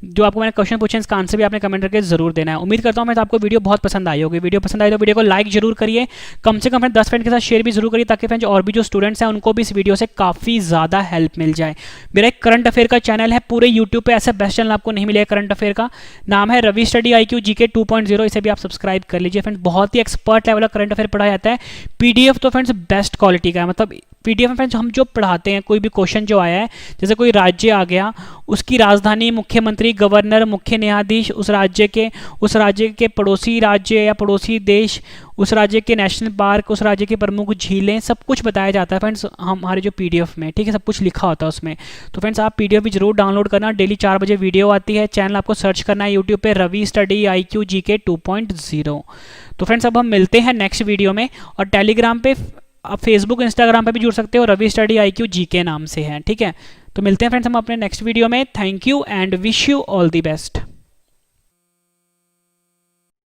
जो आपको मैंने क्वेश्चन पूछे इसका आंसर भी आपने कमेंट करके जरूर देना है। उम्मीद करता हूं मैं तो आपको वीडियो बहुत पसंद आई होगी। वीडियो पसंद आई तो वीडियो को लाइक जरूर करिए, कम से कम फ्रेंड 10 फ्रेंड के साथ शेयर भी जरूर करिए, ताकि फ्रेंड्स और भी जो स्टूडेंट्स हैं उनको भी इस वीडियो से काफ़ी ज़्यादा हेल्प मिल जाए। मेरा एक करंट अफेयर का चैनल है, पूरे यूट्यूब पे ऐसा बेस्ट चैनल आपको नहीं मिलेगा करंट अफेयर का, नाम है रवि स्टडी IQ GK 2.0। इसे भी आप सब्सक्राइब कर लीजिए फ्रेंड्स, बहुत ही एक्सपर्ट लेवल का करंट अफेयर पढ़ाया जाता है। PDF तो फ्रेंड्स बेस्ट क्वालिटी का है, मतलब PDF में फ्रेंड्स हम जो पढ़ाते हैं, कोई भी क्वेश्चन जो आया है, जैसे कोई राज्य आ गया, उसकी राजधानी, मुख्यमंत्री, गवर्नर, मुख्य न्यायाधीश, उस राज्य के पड़ोसी राज्य या पड़ोसी देश, उस राज्य के नेशनल पार्क, उस राज्य की प्रमुख झीलें, सब कुछ बताया जाता है फ्रेंड्स हमारे जो PDF में, ठीक है, सब कुछ लिखा होता है उसमें। तो फ्रेंड्स आप PDF भी जरूर डाउनलोड करना। डेली 4 बजे वीडियो आती है, चैनल आपको सर्च करना है यूट्यूब पे रवि स्टडी IQ GK 2.0। तो फ्रेंड्स अब हम मिलते हैं नेक्स्ट वीडियो में, और टेलीग्राम पे, आप फेसबुक इंस्टाग्राम पे भी जुड़ सकते हो, रवि स्टडी IQ GK नाम से है, ठीक है। तो मिलते हैं फ्रेंड्स हम अपने नेक्स्ट वीडियो में। Thank you and wish you all the best.